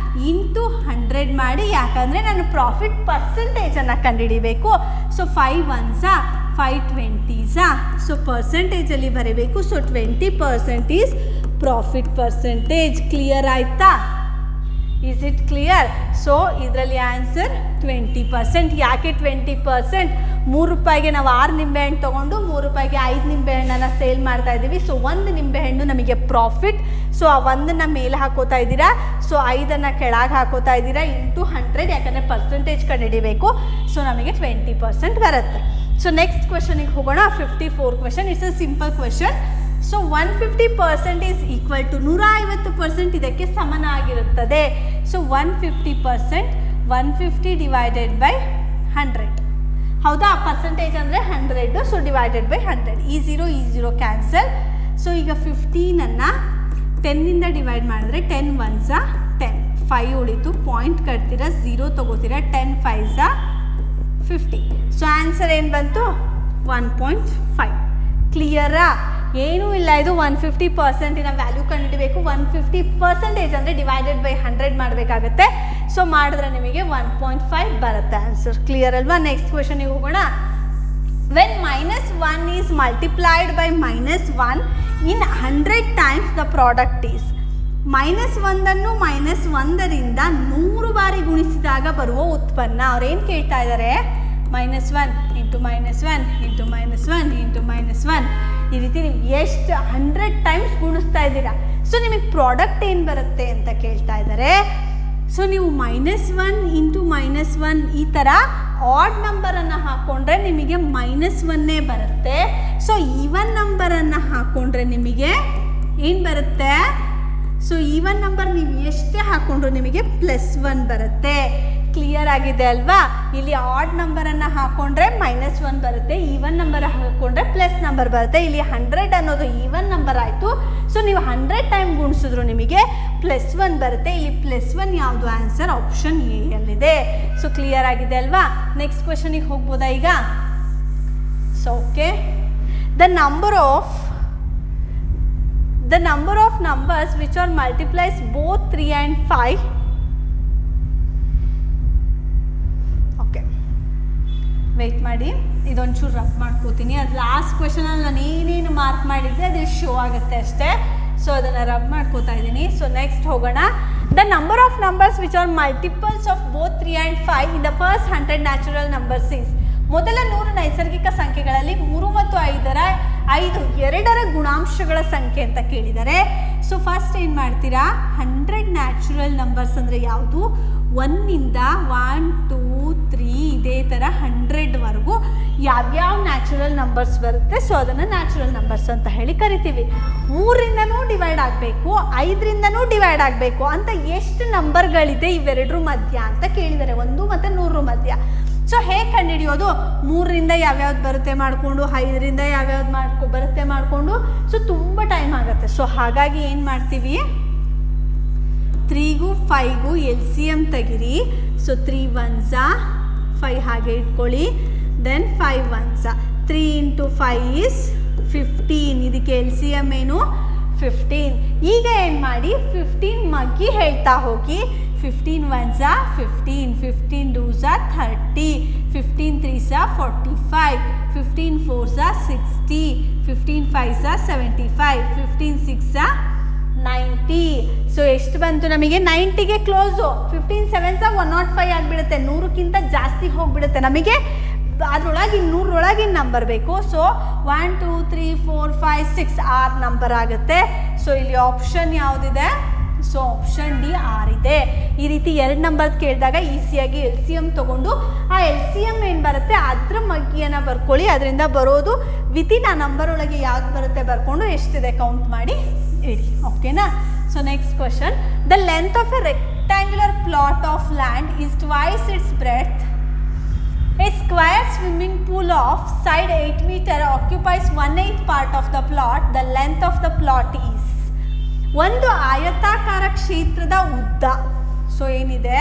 ಇಂಟು 100 ಮಾಡಿ, ಯಾಕಂದರೆ ನಾನು ಪ್ರಾಫಿಟ್ ಪರ್ಸೆಂಟೇಜನ್ನು ಕಂಡುಹಿಡಿಬೇಕು. So 5 1s 5 20s. ಸೊ ಪರ್ಸೆಂಟೇಜಲ್ಲಿ ಬರೀಬೇಕು. So 20% is profit percentage. Clear ಆಯಿತಾ? Is it clear? ಸೊ ಇದರಲ್ಲಿ ಆನ್ಸರ್ 20%. ಯಾಕೆ 20%? ₹3ಗೆ ನಾವು 6 ನಿಂಬೆಹಣ್ಣು ತೊಗೊಂಡು ₹3ಗೆ 5 ನಿಂಬೆಹಣ್ಣನ್ನು ಸೇಲ್ ಮಾಡ್ತಾ ಇದ್ದೀವಿ. ಸೊ 1 ನಿಂಬೆಹಣ್ಣು ನಮಗೆ ಪ್ರಾಫಿಟ್. ಸೊ ಆ 1ನ್ನು ಮೇಲೆ ಹಾಕೋತಾ ಇದ್ದೀರಾ, ಸೊ 5ನ್ನು ಕೆಳಗೆ ಹಾಕೋತಾ ಇದ್ದೀರಾ. ಇಂಟು 100, ಯಾಕಂದರೆ ಪರ್ಸೆಂಟೇಜ್ ಕಂಡುಹಿಡಿಬೇಕು. ಸೊ ನಮಗೆ 20% ಬರುತ್ತೆ. ಸೊ ನೆಕ್ಸ್ಟ್ ಕ್ವೆಶನಿಗೆ ಹೋಗೋಣ. 54 question. It's a simple question. So 150% is equal to 150% ಇದಕ್ಕೆ ಸಮನಾಗಿರುತ್ತದೆ. ಸೊ 150%, 150 ಡಿವೈಡೆಡ್ ಬೈ 100, ಹೌದಾ? ಪರ್ಸೆಂಟೇಜ್ ಅಂದರೆ 100. So divided by 100. ಈ 0 ಕ್ಯಾನ್ಸಲ್. ಸೊ ಈಗ 15ಅನ್ನು 10ಇಂದ ಡಿವೈಡ್ ಮಾಡಿದ್ರೆ 10 1s 10, 5 ಉಳಿತು. ಪಾಯಿಂಟ್ ಕಟ್ತೀರಾ, 0 ತೊಗೋತೀರಾ. 10 5s 50. ಸೊ ಆನ್ಸರ್ ಏನು ಬಂತು? 1.5. ಕ್ಲಿಯರಾ? ಏನೂ ಇಲ್ಲ. ಇದು 150%ನ ವ್ಯಾಲ್ಯೂ ಕಂಡುಹಿಡಬೇಕು. 150% ಅಂದರೆ ಡಿವೈಡೆಡ್ ಬೈ 100 ಮಾಡಬೇಕಾಗತ್ತೆ. ಸೊ ಮಾಡಿದ್ರೆ ನಿಮಗೆ 1.5 ಬರುತ್ತೆ ಆನ್ಸರ್. ಕ್ಲಿಯರ್ ಅಲ್ವಾ? ನೆಕ್ಸ್ಟ್ ಕ್ವೆಶನಿಗೆ ಹೋಗೋಣ. When -1 is multiplied by -1 in 100 times the product is. -1ಅನ್ನು -1ರಿಂದ 100 ಬಾರಿ ಗುಣಿಸಿದಾಗ ಬರುವ ಉತ್ಪನ್ನ. ಅವ್ರೇನು ಕೇಳ್ತಾ ಇದ್ದಾರೆ? -1 ಇಂಟು -1 ಇಂಟು -1 ಇಂಟು -1. ಈ ರೀತಿ ನೀವು ಎಷ್ಟು 100 times ಗುಣಿಸ್ತಾ ಇದ್ದೀರಾ. ಸೊ ನಿಮಗೆ ಪ್ರಾಡಕ್ಟ್ ಏನು ಬರುತ್ತೆ ಅಂತ ಕೇಳ್ತಾ ಇದ್ದಾರೆ. ಸೊ ನೀವು -1 ಇಂಟು -1 ಈ ಥರ ಆಡ್ ನಂಬರನ್ನು ಹಾಕ್ಕೊಂಡ್ರೆ ನಿಮಗೆ -1 ಬರುತ್ತೆ. ಸೊ ಈವನ್ ನಂಬರನ್ನು ಹಾಕ್ಕೊಂಡ್ರೆ ನಿಮಗೆ ಏನು ಬರುತ್ತೆ? ಸೊ ಈವನ್ ನಂಬರ್ ನೀವು ಎಷ್ಟೇ ಹಾಕ್ಕೊಂಡ್ರು ನಿಮಗೆ +1 ಬರುತ್ತೆ. ಕ್ಲಿಯರ್ ಆಗಿದೆ ಅಲ್ವಾ? ಇಲ್ಲಿ ಆಡ್ ನಂಬರನ್ನು ಹಾಕ್ಕೊಂಡ್ರೆ -1 ಬರುತ್ತೆ, ಈವನ್ ನಂಬರ್ ಹಾಕ್ಕೊಂಡ್ರೆ ಪ್ಲಸ್ ನಂಬರ್ ಬರುತ್ತೆ. ಇಲ್ಲಿ 100 ಅನ್ನೋದು ಈವನ್ ನಂಬರ್ ಆಯಿತು. ಸೊ ನೀವು 100 ಟೈಮ್ ಗುಣಿಸಿದ್ರು ನಿಮಗೆ +1 ಬರುತ್ತೆ. ಇಲ್ಲಿ +1 ಯಾವುದು ಆನ್ಸರ್? ಆಪ್ಷನ್ ಎ ಯಲ್ಲಿದೆ. ಸೊ ಕ್ಲಿಯರ್ ಆಗಿದೆ ಅಲ್ವಾ? ನೆಕ್ಸ್ಟ್ ಕ್ವೆಶನಿಗೆ ಹೋಗ್ಬೋದಾ ಈಗ? So okay, the number of numbers which are multiplies both 3 and 5. ಓಕೆ, ವೆಯ್ಟ್ ಮಾಡಿ, ಇದೊಂಚೂರು ರಬ್ ಮಾಡ್ಕೋತೀನಿ. ಅದು ಲಾಸ್ಟ್ ಕ್ವೆಶನಲ್ಲಿ ನಾನು ಏನೇನು ಮಾರ್ಕ್ ಮಾಡಿದ್ದೆ ಅದು ಶೋ ಆಗುತ್ತೆ ಅಷ್ಟೇ. ಸೊ ಅದನ್ನು ರಬ್ ಮಾಡ್ಕೋತಾ ಇದ್ದೀನಿ. ಸೊ ನೆಕ್ಸ್ಟ್ ಹೋಗೋಣ. The number of numbers which are multiples of both 3 and 5 in the first 100 natural numbers is. ಮೊದಲ 100 ನೈಸರ್ಗಿಕ ಸಂಖ್ಯೆಗಳಲ್ಲಿ 3 ಮತ್ತು 5 ಎರಡರ ಗುಣಾಂಶಗಳ ಸಂಖ್ಯೆ ಅಂತ ಕೇಳಿದ್ದಾರೆ. ಸೊ ಫಸ್ಟ್ ಏನು ಮಾಡ್ತೀರಾ? 100 ನ್ಯಾಚುರಲ್ ನಂಬರ್ಸ್ ಅಂದರೆ ಯಾವುದು? 1ಇಂದ 1, 2, 3 ಇದೇ ಥರ 100ವರೆಗೂ ಯಾವ್ಯಾವ ನ್ಯಾಚುರಲ್ ನಂಬರ್ಸ್ ಬರುತ್ತೆ, ಸೊ ಅದನ್ನು ನ್ಯಾಚುರಲ್ ನಂಬರ್ಸ್ ಅಂತ ಹೇಳಿ ಕರಿತೀವಿ. 3ರಿಂದನೂ ಡಿವೈಡ್ ಆಗಬೇಕು, 5ರಿಂದನೂ ಡಿವೈಡ್ ಆಗಬೇಕು ಅಂತ ಎಷ್ಟು ನಂಬರ್ಗಳಿದೆ ಇವೆರಡರ ಮಧ್ಯ ಅಂತ ಕೇಳಿದ್ದಾರೆ, 1 ಮತ್ತು 100 ಮಧ್ಯ. ಸೊ ಹೇಗೆ ಕಂಡುಹಿಡಿಯೋದು? 3ರಿಂದ ಯಾವ್ಯಾವ್ದು ಬರುತ್ತೆ ಮಾಡಿಕೊಂಡು, 5ರಿಂದ ಯಾವ್ಯಾವ್ದು ಬರುತ್ತೆ ಮಾಡಿಕೊಂಡು, ಸೊ ತುಂಬ ಟೈಮ್ ಆಗುತ್ತೆ. ಸೊ ಹಾಗಾಗಿ ಏನು ಮಾಡ್ತೀವಿ? 3ಗೂ 5ಗೂ LCM ತೆಗಿರಿ. ಸೊ 3 1s 5 ಹಾಗೆ ಇಟ್ಕೊಳ್ಳಿ. Then 5 1s 3 × 5 is 15. ಇದಕ್ಕೆ LCM ಏನು? 15. ಈಗ ಏನು ಮಾಡಿ? 15 ಮಗ್ಗಿ ಹೇಳ್ತಾ ಹೋಗಿ. 15 1s 15, 15 2s 30, 15 3s 45, 15 4s 60, 15 5s 75, 15 6s 90. So ಎಷ್ಟು ಬಂತು ನಮಗೆ? 90ಗೆ ಕ್ಲೋಸು. 15 7s 105 ಆಗಿಬಿಡುತ್ತೆ, 100ಕ್ಕಿಂತ ಜಾಸ್ತಿ ಹೋಗಿಬಿಡುತ್ತೆ. ನಮಗೆ ಅದರೊಳಗೆ 100ರೊಳಗಿನ ನಂಬರ್ ಬೇಕು. ಸೊ 1 2 3 4 5 6 6 ನಂಬರ್ ಆಗುತ್ತೆ. ಸೊ ಇಲ್ಲಿ ಆಪ್ಷನ್ ಯಾವುದಿದೆ? ಸೊ ಆಪ್ಷನ್ ಡಿ 6 ಇದೆ. ಈ ರೀತಿ 2 ನಂಬರ್ ಕೇಳಿದಾಗ ಈಸಿಯಾಗಿ LCM ತೊಗೊಂಡು ಆ LCM ಏನು ಬರುತ್ತೆ ಅದ್ರ ಮಗ್ಗಿಯನ್ನು ಬರ್ಕೊಳ್ಳಿ. ಅದರಿಂದ ಬರೋದು ವಿತಿನ್ ಆ ನಂಬರ್ ಒಳಗೆ ಯಾವ್ದು ಬರುತ್ತೆ ಬರ್ಕೊಂಡು ಎಷ್ಟಿದೆ ಕೌಂಟ್ ಮಾಡಿ ಇಡಿ. ಓಕೆನಾ? So next question. The length of A rectangular plot of land is twice it's breadth. A square swimming pool of side 8 meter occupies 1/8 part of the plot. The length of the plot is. ಒಂದು ಆಯತಾಕಾರ ಕ್ಷೇತ್ರದ ಉದ್ದ. ಸೊ ಏನಿದೆ?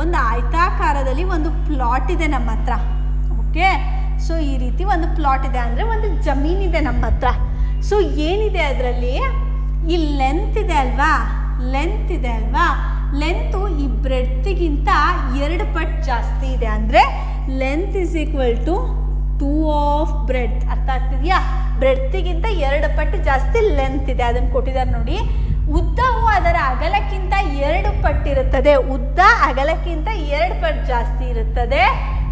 ಒಂದು ಆಯತಾಕಾರದಲ್ಲಿ ಒಂದು ಪ್ಲಾಟ್ ಇದೆ ನಮ್ಮ ಹತ್ರ. ಓಕೆ, ಸೊ ಈ ರೀತಿ ಒಂದು ಪ್ಲಾಟ್ ಇದೆ ಅಂದರೆ ಒಂದು ಜಮೀನಿದೆ ನಮ್ಮ ಹತ್ರ. ಸೊ ಏನಿದೆ ಅದರಲ್ಲಿ? ಈ ಲೆಂತ್ ಇದೆ ಅಲ್ವಾ? ಲೆಂತು ಈ ಬ್ರೆಡ್ತಿಗಿಂತ 2 ಪಟ್ಟು ಜಾಸ್ತಿ ಇದೆ. ಅಂದರೆ length is equal to 2 of breadth. ಅರ್ಥ ಆಗ್ತಿದೆಯಾ? ಬ್ರೆಡ್ತಿಗಿಂತ 2 ಪಟ್ಟು ಜಾಸ್ತಿ ಲೆಂತ್ ಇದೆ. ಅದನ್ನು ಕೊಟ್ಟಿದ್ದಾರೆ ನೋಡಿ. ಉದ್ದವು ಅದರ ಅಗಲಕ್ಕಿಂತ 2 ಪಟ್ಟು ಇರುತ್ತದೆ. ಉದ್ದ ಅಗಲಕ್ಕಿಂತ 2 ಪಟ್ಟು ಜಾಸ್ತಿ ಇರುತ್ತದೆ.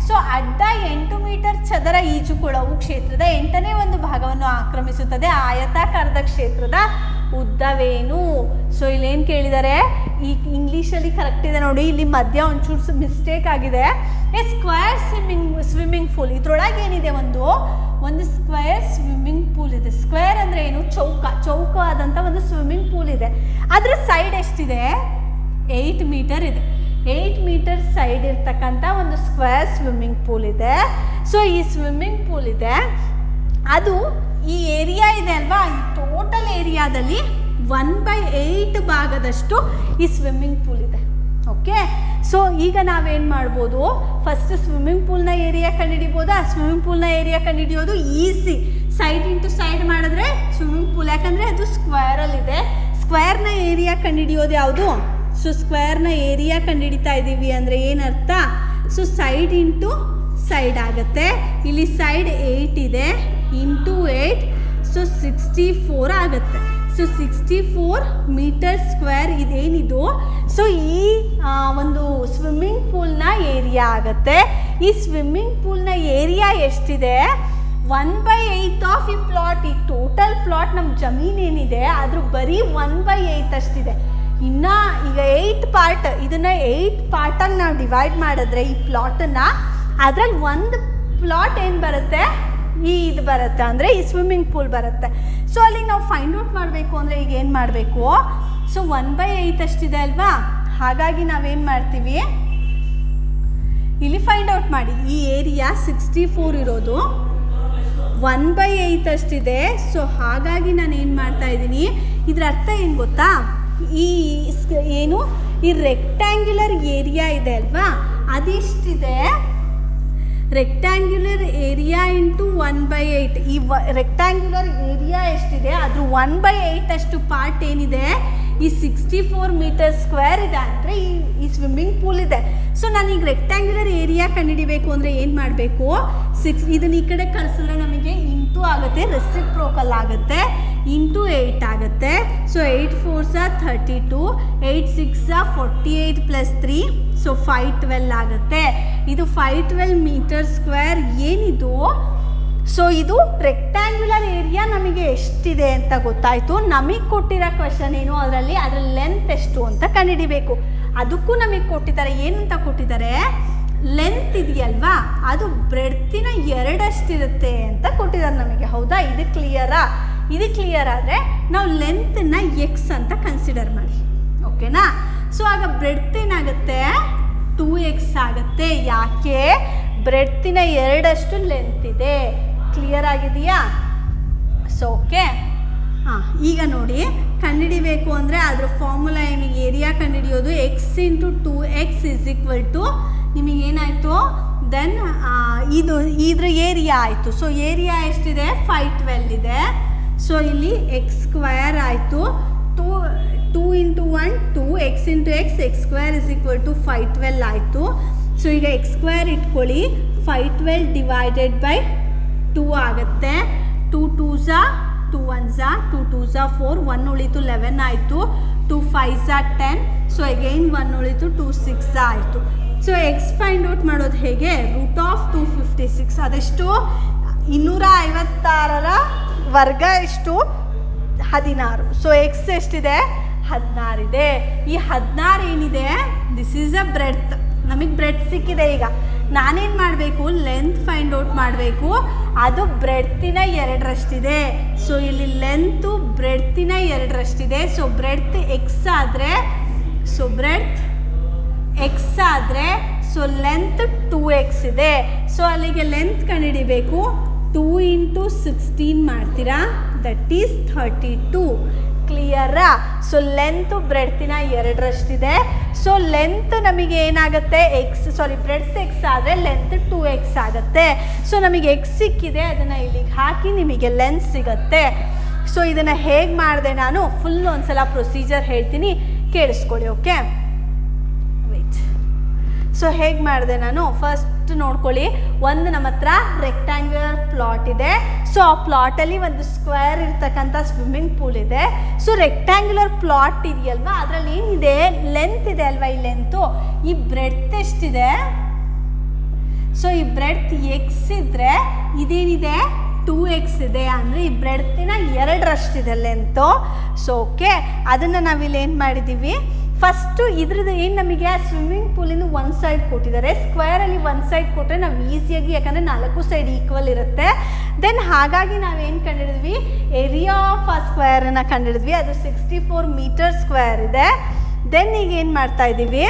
ಸೊ ಅಡ್ಡ 8 ಮೀಟರ್ ಚದರ ಈಜುಕೊಳವು ಕ್ಷೇತ್ರದ 8ನೇ ಒಂದು ಭಾಗವನ್ನು ಆಕ್ರಮಿಸುತ್ತದೆ. ಆಯತಾಕಾರದ ಕ್ಷೇತ್ರದ ಉದ್ದವೇನು? ಸೊ ಇಲ್ಲೇನು ಕೇಳಿದ್ದಾರೆ? ಈ ಇಂಗ್ಲೀಷಲ್ಲಿ ಕರೆಕ್ಟ್ ಇದೆ ನೋಡಿ, ಇಲ್ಲಿ ಮಧ್ಯ ಒಂಚೂರು ಮಿಸ್ಟೇಕ್ ಆಗಿದೆ. A square swimming pool. ಇದ್ರೊಳಗೆ ಏನಿದೆ? ಒಂದು ಸ್ಕ್ವೇರ್ ಸ್ವಿಮ್ಮಿಂಗ್ ಪೂಲ್ ಇದೆ. ಸ್ಕ್ವೇರ್ ಅಂದರೆ ಏನು? ಚೌಕವಾದಂಥ ಒಂದು ಸ್ವಿಮ್ಮಿಂಗ್ ಪೂಲ್ ಇದೆ. ಅದರ ಸೈಡ್ ಎಷ್ಟಿದೆ? 8 ಮೀಟರ್ ಇದೆ. 8 ಮೀಟರ್ ಸೈಡ್ ಇರ್ತಕ್ಕಂಥ ಒಂದು ಸ್ಕ್ವೇರ್ ಸ್ವಿಮ್ಮಿಂಗ್ ಪೂಲ್ ಇದೆ. ಸೊ ಈ ಸ್ವಿಮ್ಮಿಂಗ್ ಪೂಲ್ ಇದೆ, ಅದು ಈ ಏರಿಯಾ ಇದೆ ಅಲ್ವಾ? ಈ ಟೋಟಲ್ ಏರಿಯಾದಲ್ಲಿ 1/8 ಭಾಗದಷ್ಟು ಈ ಸ್ವಿಮ್ಮಿಂಗ್ ಪೂಲ್ ಇದೆ. ಓಕೆ, ಸೊ ಈಗ ನಾವೇನು ಮಾಡ್ಬೋದು? ಫಸ್ಟ್ ಸ್ವಿಮ್ಮಿಂಗ್ ಪೂಲ್ನ ಏರಿಯಾ ಕಂಡುಹಿಡಿಬೋದು. ಆ ಸ್ವಿಮ್ಮಿಂಗ್ ಪೂಲ್ನ ಏರಿಯಾ ಕಂಡುಹಿಡಿಯೋದು ಈಸಿ. ಸೈಡ್ ಇಂಟು ಸೈಡ್ ಮಾಡಿದ್ರೆ ಸ್ವಿಮ್ಮಿಂಗ್ ಪೂಲ್, ಯಾಕಂದರೆ ಅದು ಸ್ಕ್ವೇರಲ್ಲಿದೆ. ಸ್ಕ್ವೇರ್ನ ಏರಿಯಾ ಕಂಡುಹಿಡಿಯೋದು ಯಾವುದು? ಸೊ ಸ್ಕ್ವೇರ್ನ ಏರಿಯಾ ಕಂಡುಹಿಡಿತಾ ಇದ್ದೀವಿ ಅಂದರೆ ಏನರ್ಥ? ಸೊ ಸೈಡ್ ಇಂಟು ಸೈಡ್ ಆಗುತ್ತೆ. ಇಲ್ಲಿ ಸೈಡ್ 8 ಇದೆ, ಇಂಟು 8, ಸೊ 64 ಆಗುತ್ತೆ. ಸೊ 64 ಮೀಟರ್ ಸ್ಕ್ವೇರ್ ಇದೇನಿದು? ಸೊ ಈ ಒಂದು ಸ್ವಿಮ್ಮಿಂಗ್ ಪೂಲ್ನ ಏರಿಯಾ ಆಗುತ್ತೆ. ಈ ಸ್ವಿಮ್ಮಿಂಗ್ ಪೂಲ್ನ ಏರಿಯಾ ಎಷ್ಟಿದೆ? 1/8 ಆಫ್ ಈ ಪ್ಲಾಟ್. ಈ ಟೋಟಲ್ ಪ್ಲಾಟ್ ನಮ್ಮ ಜಮೀನು ಏನಿದೆ ಅದ್ರ ಬರೀ 1/8 ಅಷ್ಟಿದೆ. ಇನ್ನು ಈಗ 8 ಪಾರ್ಟ್, ಇದನ್ನು 8 ಪಾರ್ಟಾಗಿ ನಾವು ಡಿವೈಡ್ ಮಾಡಿದ್ರೆ ಈ ಪ್ಲಾಟನ್ನು, ಅದರಲ್ಲಿ ಒಂದು ಪ್ಲಾಟ್ ಏನು ಬರುತ್ತೆ? ಇದು ಬರುತ್ತೆ, ಅಂದರೆ ಈ ಸ್ವಿಮ್ಮಿಂಗ್ ಪೂಲ್ ಬರುತ್ತೆ. ಸೊ ಅಲ್ಲಿಗೆ ನಾವು ಫೈಂಡ್ ಔಟ್ ಮಾಡಬೇಕು ಅಂದರೆ ಈಗ ಏನು ಮಾಡಬೇಕು? ಸೊ 1/8 ಅಷ್ಟಿದೆ ಅಲ್ವಾ? ಹಾಗಾಗಿ ನಾವೇನು ಮಾಡ್ತೀವಿ? ಇಲ್ಲಿ ಫೈಂಡ್ ಔಟ್ ಮಾಡಿ. ಈ ಏರಿಯಾ 64 ಇರೋದು 1/8 ಅಷ್ಟಿದೆ. ಸೊ ಹಾಗಾಗಿ ನಾನು ಏನು ಮಾಡ್ತಾ ಇದ್ದೀನಿ? ಇದರ ಅರ್ಥ ಏನು ಗೊತ್ತಾ? ಈ ಏನು ಈ ರೆಕ್ಟ್ಯಾಂಗ್ಯುಲರ್ ಏರಿಯಾ ಇದೆ ಅಲ್ವಾ, ಅದೆಷ್ಟಿದೆ, ರೆಕ್ಟ್ಯಾಂಗ್ಯುಲರ್ ಏರಿಯಾ ಇಂಟು 1/8. ಈ ರೆಕ್ಟ್ಯಾಂಗ್ಯುಲರ್ ಏರಿಯಾ ಎಷ್ಟಿದೆ ಅದ್ರ 1/8 ಅಷ್ಟು ಪಾರ್ಟ್ ಏನಿದೆ ಈ 64 ಮೀಟರ್ ಸ್ಕ್ವೇರ್ ಇದೆ ಅಂದರೆ ಈ ಸ್ವಿಮ್ಮಿಂಗ್ ಪೂಲ್ ಇದೆ. ಸೊ ನಾನೀಗ ರೆಕ್ಟ್ಯಾಂಗ್ಯುಲರ್ ಏರಿಯಾ ಕಂಡುಹಿಡಿಬೇಕು ಅಂದರೆ ಏನು ಮಾಡಬೇಕು, ಇದನ್ನ ಈ ಕಡೆ ಕಳಿಸಿದ್ರೆ ನಮಗೆ ಇಂಟು ಆಗುತ್ತೆ, ರೆಸಿಪ್ರೋಕಲ್ ಆಗುತ್ತೆ, ಇಂಟು 8 ಆಗುತ್ತೆ. So 8 4s are 32, 8 6s are 48 + 3, so 512 ಆಗುತ್ತೆ. ಇದು 512 ಮೀಟರ್ ಸ್ಕ್ವೇರ್ ಏನಿದು. ಸೊ ಇದು ರೆಕ್ಟ್ಯಾಂಗ್ಯುಲರ್ ಏರಿಯಾ ನಮಗೆ ಎಷ್ಟಿದೆ ಅಂತ ಗೊತ್ತಾಯಿತು. ನಮಗೆ ಕೊಟ್ಟಿರೋ ಕ್ವಶನ್ ಏನು, ಅದರಲ್ಲಿ ಅದರ ಲೆಂತ್ ಎಷ್ಟು ಅಂತ ಕಂಡುಹಿಡಿಬೇಕು. ಅದಕ್ಕೂ ನಮಗೆ ಕೊಟ್ಟಿದ್ದಾರೆ, ಏನಂತ ಕೊಟ್ಟಿದ್ದಾರೆ, ಲೆಂತ್ ಇದೆಯಲ್ವಾ ಅದು ಬ್ರೆಡ್ತಿನ 2 ಅಂತ ಕೊಟ್ಟಿದ್ದಾರೆ ನಮಗೆ. ಹೌದಾ, ಇದು ಕ್ಲಿಯರಾ? ಇದು ಕ್ಲಿಯರ್ ಆದರೆ ನಾವು ಲೆಂತನ್ನು ಎಕ್ಸ್ ಅಂತ ಕನ್ಸಿಡರ್ ಮಾಡಿ, ಓಕೆನಾ. ಸೊ ಆಗ ಬ್ರೆಡ್ತ್ ಏನಾಗುತ್ತೆ, 2x ಆಗುತ್ತೆ. ಯಾಕೆ, ಬ್ರೆಡ್ತಿನ 2 ಲೆಂತ್ ಇದೆ. ಕ್ಲಿಯರ್ ಆಗಿದೆಯಾ? So okay. ಹಾಂ, ಈಗ ನೋಡಿ ಕಂಡುಹಿಡಿಬೇಕು ಅಂದರೆ ಅದರ ಫಾರ್ಮುಲಾ ಏನು, ಏರಿಯಾ ಕಂಡುಹಿಡಿಯೋದು x × 2x = ನಿಮಗೇನಾಯಿತು, ದೆನ್ ಇದ್ರ ಏರಿಯಾ ಆಯಿತು. ಸೊ ಏರಿಯಾ ಎಷ್ಟಿದೆ, 512 ಇದೆ. ಸೊ ಇಲ್ಲಿ x² ಆಯಿತು, 2 × 1 2, x × x, x² = 512 ಆಯಿತು. ಸೊ ಈಗ x² ಇಟ್ಕೊಳ್ಳಿ, 512 / 2 ಆಗುತ್ತೆ. 2 2s are 2 1s are 2 2s are 4, 1 ಉಳಿತು 11 ಆಯಿತು, 2 5s are 10. ಸೊ ಅಗೈನ್ 1 ಉಳಿತು 2 6 ಆಯಿತು. ಸೊ ಎಕ್ಸ್ ಫೈಂಡ್ ಔಟ್ ಮಾಡೋದು ಹೇಗೆ, √256 ಅದೆಷ್ಟು, 256ರ ವರ್ಗ ಎಷ್ಟು, 16. ಸೊ ಎಕ್ಸ್ ಎಷ್ಟಿದೆ, 16 ಇದೆ. ಈ 16 ಏನಿದೆ, ದಿಸ್ ಈಸ್ ಅ ಬ್ರೆಡ್ತ್. ನಮಗೆ ಬ್ರೆಡ್ ಸಿಕ್ಕಿದೆ. ಈಗ ನಾನೇನು ಮಾಡಬೇಕು, ಲೆಂತ್ ಫೈಂಡ್ ಔಟ್ ಮಾಡಬೇಕು. ಅದು ಬ್ರೆಡ್ತಿನ 2 ಸೊ ಇಲ್ಲಿ ಲೆಂತು ಬ್ರೆಡ್ತಿನ 2 ಸೊ ಬ್ರೆಡ್ತ್ ಎಕ್ಸ್ ಆದರೆ, ಸೊ ಬ್ರೆಡ್ತ್ ಎಕ್ಸ್ ಆದರೆ ಸೊ ಲೆಂತ್ 2x ಇದೆ. ಸೊ ಅಲ್ಲಿಗೆ ಲೆಂತ್ ಕಂಡುಹಿಡಿಬೇಕು. 2 × 16 ಮಾಡ್ತೀರಾ, ದಟ್ ಈಸ್ 32. ಕ್ಲಿಯರಾ? ಸೊ ಲೆಂತು ಬ್ರೆಡ್ತಿನ 2 ಸೊ ಲೆಂತ್ ನಮಗೆ ಏನಾಗುತ್ತೆ, ಬ್ರೆಡ್ತ್ ಎಕ್ಸ್ ಆದರೆ ಲೆಂತ್ 2x ಆಗುತ್ತೆ. ಸೊ ನಮಗೆ ಎಕ್ಸ್ ಸಿಕ್ಕಿದೆ, ಅದನ್ನು ಇಲ್ಲಿಗೆ ಹಾಕಿ ನಿಮಗೆ ಲೆಂತ್ ಸಿಗುತ್ತೆ. ಸೊ ಇದನ್ನು ಹೇಗೆ ಮಾಡಿದೆ ನಾನು ಫುಲ್ ಒಂದ್ಸಲ ಪ್ರೊಸೀಜರ್ ಹೇಳ್ತೀನಿ, ಕೇಳಿಸ್ಕೊಳ್ಳಿ. Okay, wait. ಸೊ ಹೇಗೆ ಮಾಡಿದೆ ನಾನು, ಫಸ್ಟ್ ನೋಡ್ಕೊಳ್ಳಿ. ಒಂದು ನಮ್ಮ ಹತ್ರ ರೆಕ್ಟ್ಯಾಂಗ್ಯುಲರ್ ಪ್ಲಾಟ್ ಇದೆ. ಸೊ ಆ ಪ್ಲಾಟಲ್ಲಿ ಒಂದು ಸ್ಕ್ವೇರ್ ಇರ್ತಕ್ಕಂಥ ಸ್ವಿಮ್ಮಿಂಗ್ ಪೂಲ್ ಇದೆ. ಸೊ ರೆಕ್ಟ್ಯಾಂಗ್ಯುಲರ್ ಪ್ಲಾಟ್ ಇದೆಯಲ್ವಾ, ಅದರಲ್ಲಿ ಏನಿದೆ, ಲೆಂತ್ ಇದೆ ಅಲ್ವಾ, ಈ ಲೆಂತು, ಈ ಬ್ರೆಡ್ತ್ ಎಷ್ಟಿದೆ, ಸೊ ಈ ಬ್ರೆಡ್ತ್ ಎಕ್ಸ್ ಇದ್ದರೆ ಇದೇನಿದೆ 2x ಇದೆ. ಅಂದರೆ ಈ ಬ್ರೆಡ್ತಿನ 2 ಲೆಂತು. ಸೊ ಓಕೆ, ಅದನ್ನು ನಾವಿಲ್ಲಿ ಏನು ಮಾಡಿದ್ದೀವಿ, ಫಸ್ಟು ಇದ್ರದ್ದು ಏನು ನಮಗೆ ಸ್ವಿಮ್ಮಿಂಗ್ ಪೂಲಿಂದ 1 ಸೈಡ್ ಕೊಟ್ಟಿದ್ದಾರೆ. ಸ್ಕ್ವೇರಲ್ಲಿ 1 ಸೈಡ್ ಕೊಟ್ಟರೆ ನಾವು ಈಸಿಯಾಗಿ, ಯಾಕಂದರೆ 4 ಸೈಡ್ ಈಕ್ವಲ್ ಇರುತ್ತೆ. ದೆನ್ ಹಾಗಾಗಿ ನಾವೇನು ಕಂಡಿಡಿದ್ವಿ, ಏರಿಯಾ ಆಫ್ ಆ ಸ್ಕ್ವೇರನ್ನು ಕಂಡಿಡಿದ್ವಿ. ಅದು 64 ಮೀಟರ್ ಸ್ಕ್ವೇರ್ ಇದೆ. ದೆನ್ ಈಗ ಏನು ಮಾಡ್ತಾ ಇದ್ದೀವಿ,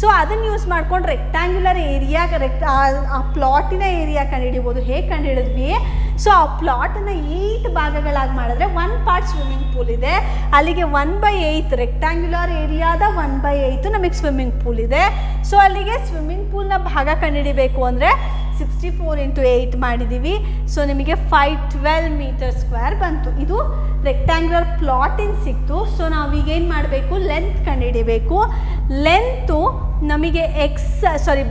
ಸೊ ಅದನ್ನು ಯೂಸ್ ಮಾಡ್ಕೊಂಡು ರೆಕ್ಟ್ಯಾಂಗ್ಯುಲರ್ ಏರಿಯಾ, ಆ ಪ್ಲಾಟಿನ ಏರಿಯಾ ಕಂಡುಹಿಡಿಬೋದು. ಹೇಗೆ ಕಂಡುಹಿಡಿದ್ವಿ, ಸೊ ಆ ಪ್ಲಾಟನ್ನು 8 ಭಾಗಗಳಾಗಿ ಮಾಡಿದ್ರೆ 1 ಪಾರ್ಟ್ ಸ್ವಿಮ್ಮಿಂಗ್ ಪೂಲ್ ಇದೆ. ಅಲ್ಲಿಗೆ 1/8 ರೆಕ್ಟ್ಯಾಂಗ್ಯುಲರ್ ಏರಿಯಾದ 1/8 ನಮಗೆ ಸ್ವಿಮ್ಮಿಂಗ್ ಪೂಲ್ ಇದೆ. ಸೊ ಅಲ್ಲಿಗೆ ಸ್ವಿಮ್ಮಿಂಗ್ ಪೂಲ್ನ ಭಾಗ ಕಂಡುಹಿಡಿಬೇಕು ಅಂದರೆ 64 × 8 ಮಾಡಿದ್ದೀವಿ. ಸೊ ನಿಮಗೆ 512 ಮೀಟರ್ ಸ್ಕ್ವೇರ್ ಬಂತು. ಇದು ರೆಕ್ಟ್ಯಾಂಗ್ಯುಲರ್ ಪ್ಲಾಟಿನ ಸಿಕ್ತು. ಸೊ ನಾವೀಗೇನು ಮಾಡಬೇಕು, ಲೆಂತ್ ಕಂಡುಹಿಡಿಬೇಕು. ಲೆಂತು ನಮಗೆ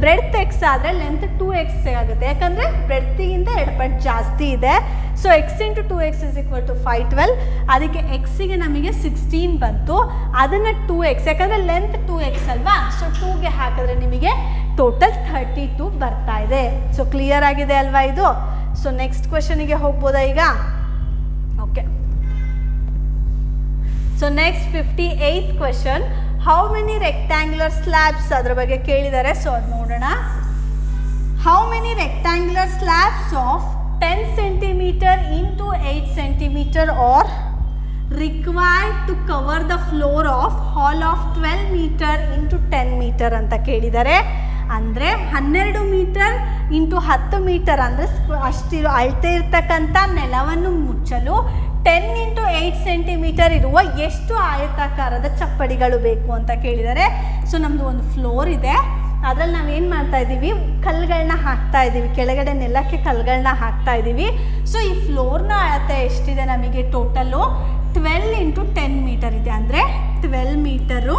ಬ್ರೆಡ್ತ್ ಎಕ್ಸ್ ಆದರೆ ಲೆಂತ್ 2x ಆಗುತ್ತೆ, ಯಾಕಂದರೆ ಬ್ರೆಡ್ತಿಗಿಂತ 2 ಪಟ್ಟು ಜಾಸ್ತಿ ಇದೆ. So x × 2x = 512. ಅದಕ್ಕೆ ಎಕ್ಸಿಗೆ ನಮಗೆ 16 ಬಂತು. ಅದನ್ನು 2x, ಯಾಕಂದರೆ ಲೆಂತ್ 2x ಅಲ್ವಾ, ಸೊ 2ಗೆ ಹಾಕಿದ್ರೆ ನಿಮಗೆ ಟೋಟಲ್ 32 ಬರ್ತಾ ಇದೆ. ಸೊ ಕ್ಲಿಯರ್ ಆಗಿದೆ ಅಲ್ವಾ ಇದು. ಸೊ ನೆಕ್ಸ್ಟ್ ಕ್ವೆಶನಿಗೆ ಹೋಗ್ಬೋದಾ ಈಗ? Okay. So next 58th question, how many rectangular slabs ಅದರ ಬಗ್ಗೆ ಕೇಳಿದ್ದಾರೆ. ಸೊ ಅದು ನೋಡೋಣ. How many rectangular slabs of 10 cm × 8 cm are required to cover the floor of hall of 12 metre × 10 metre ಅಂತ ಕೇಳಿದ್ದಾರೆ. ಅಂದರೆ 12 ಮೀಟರ್ × 10 ಮೀಟರ್ ಅಂದರೆ ಅಷ್ಟಿರೋ ಅಳತೆ ಇರ್ತಕ್ಕಂಥ ನೆಲವನ್ನು ಮುಚ್ಚಲು 10 × 8 ಸೆಂಟಿಮೀಟರ್ ಇರುವ ಎಷ್ಟು ಆಯತಾಕಾರದ ಚಪ್ಪಡಿಗಳು ಬೇಕು ಅಂತ ಕೇಳಿದ್ದಾರೆ. ಸೊ ನಮ್ಮದು ಒಂದು ಫ್ಲೋರ್ ಇದೆ, ಅದರಲ್ಲಿ ನಾವೇನು ಮಾಡ್ತಾ ಇದ್ದೀವಿ, ಕಲ್ಲುಗಳನ್ನ ಹಾಕ್ತಾ ಇದ್ದೀವಿ, ಕೆಳಗಡೆ ನೆಲಕ್ಕೆ ಕಲ್ಲುಗಳನ್ನ ಹಾಕ್ತಾ ಇದ್ದೀವಿ. ಸೊ ಈ ಫ್ಲೋರ್ನ ಅಳತೆ ಎಷ್ಟಿದೆ ನಮಗೆ, ಟೋಟಲು 12 × 10 ಮೀಟರ್ ಇದೆ, ಅಂದರೆ 12 ಮೀಟರು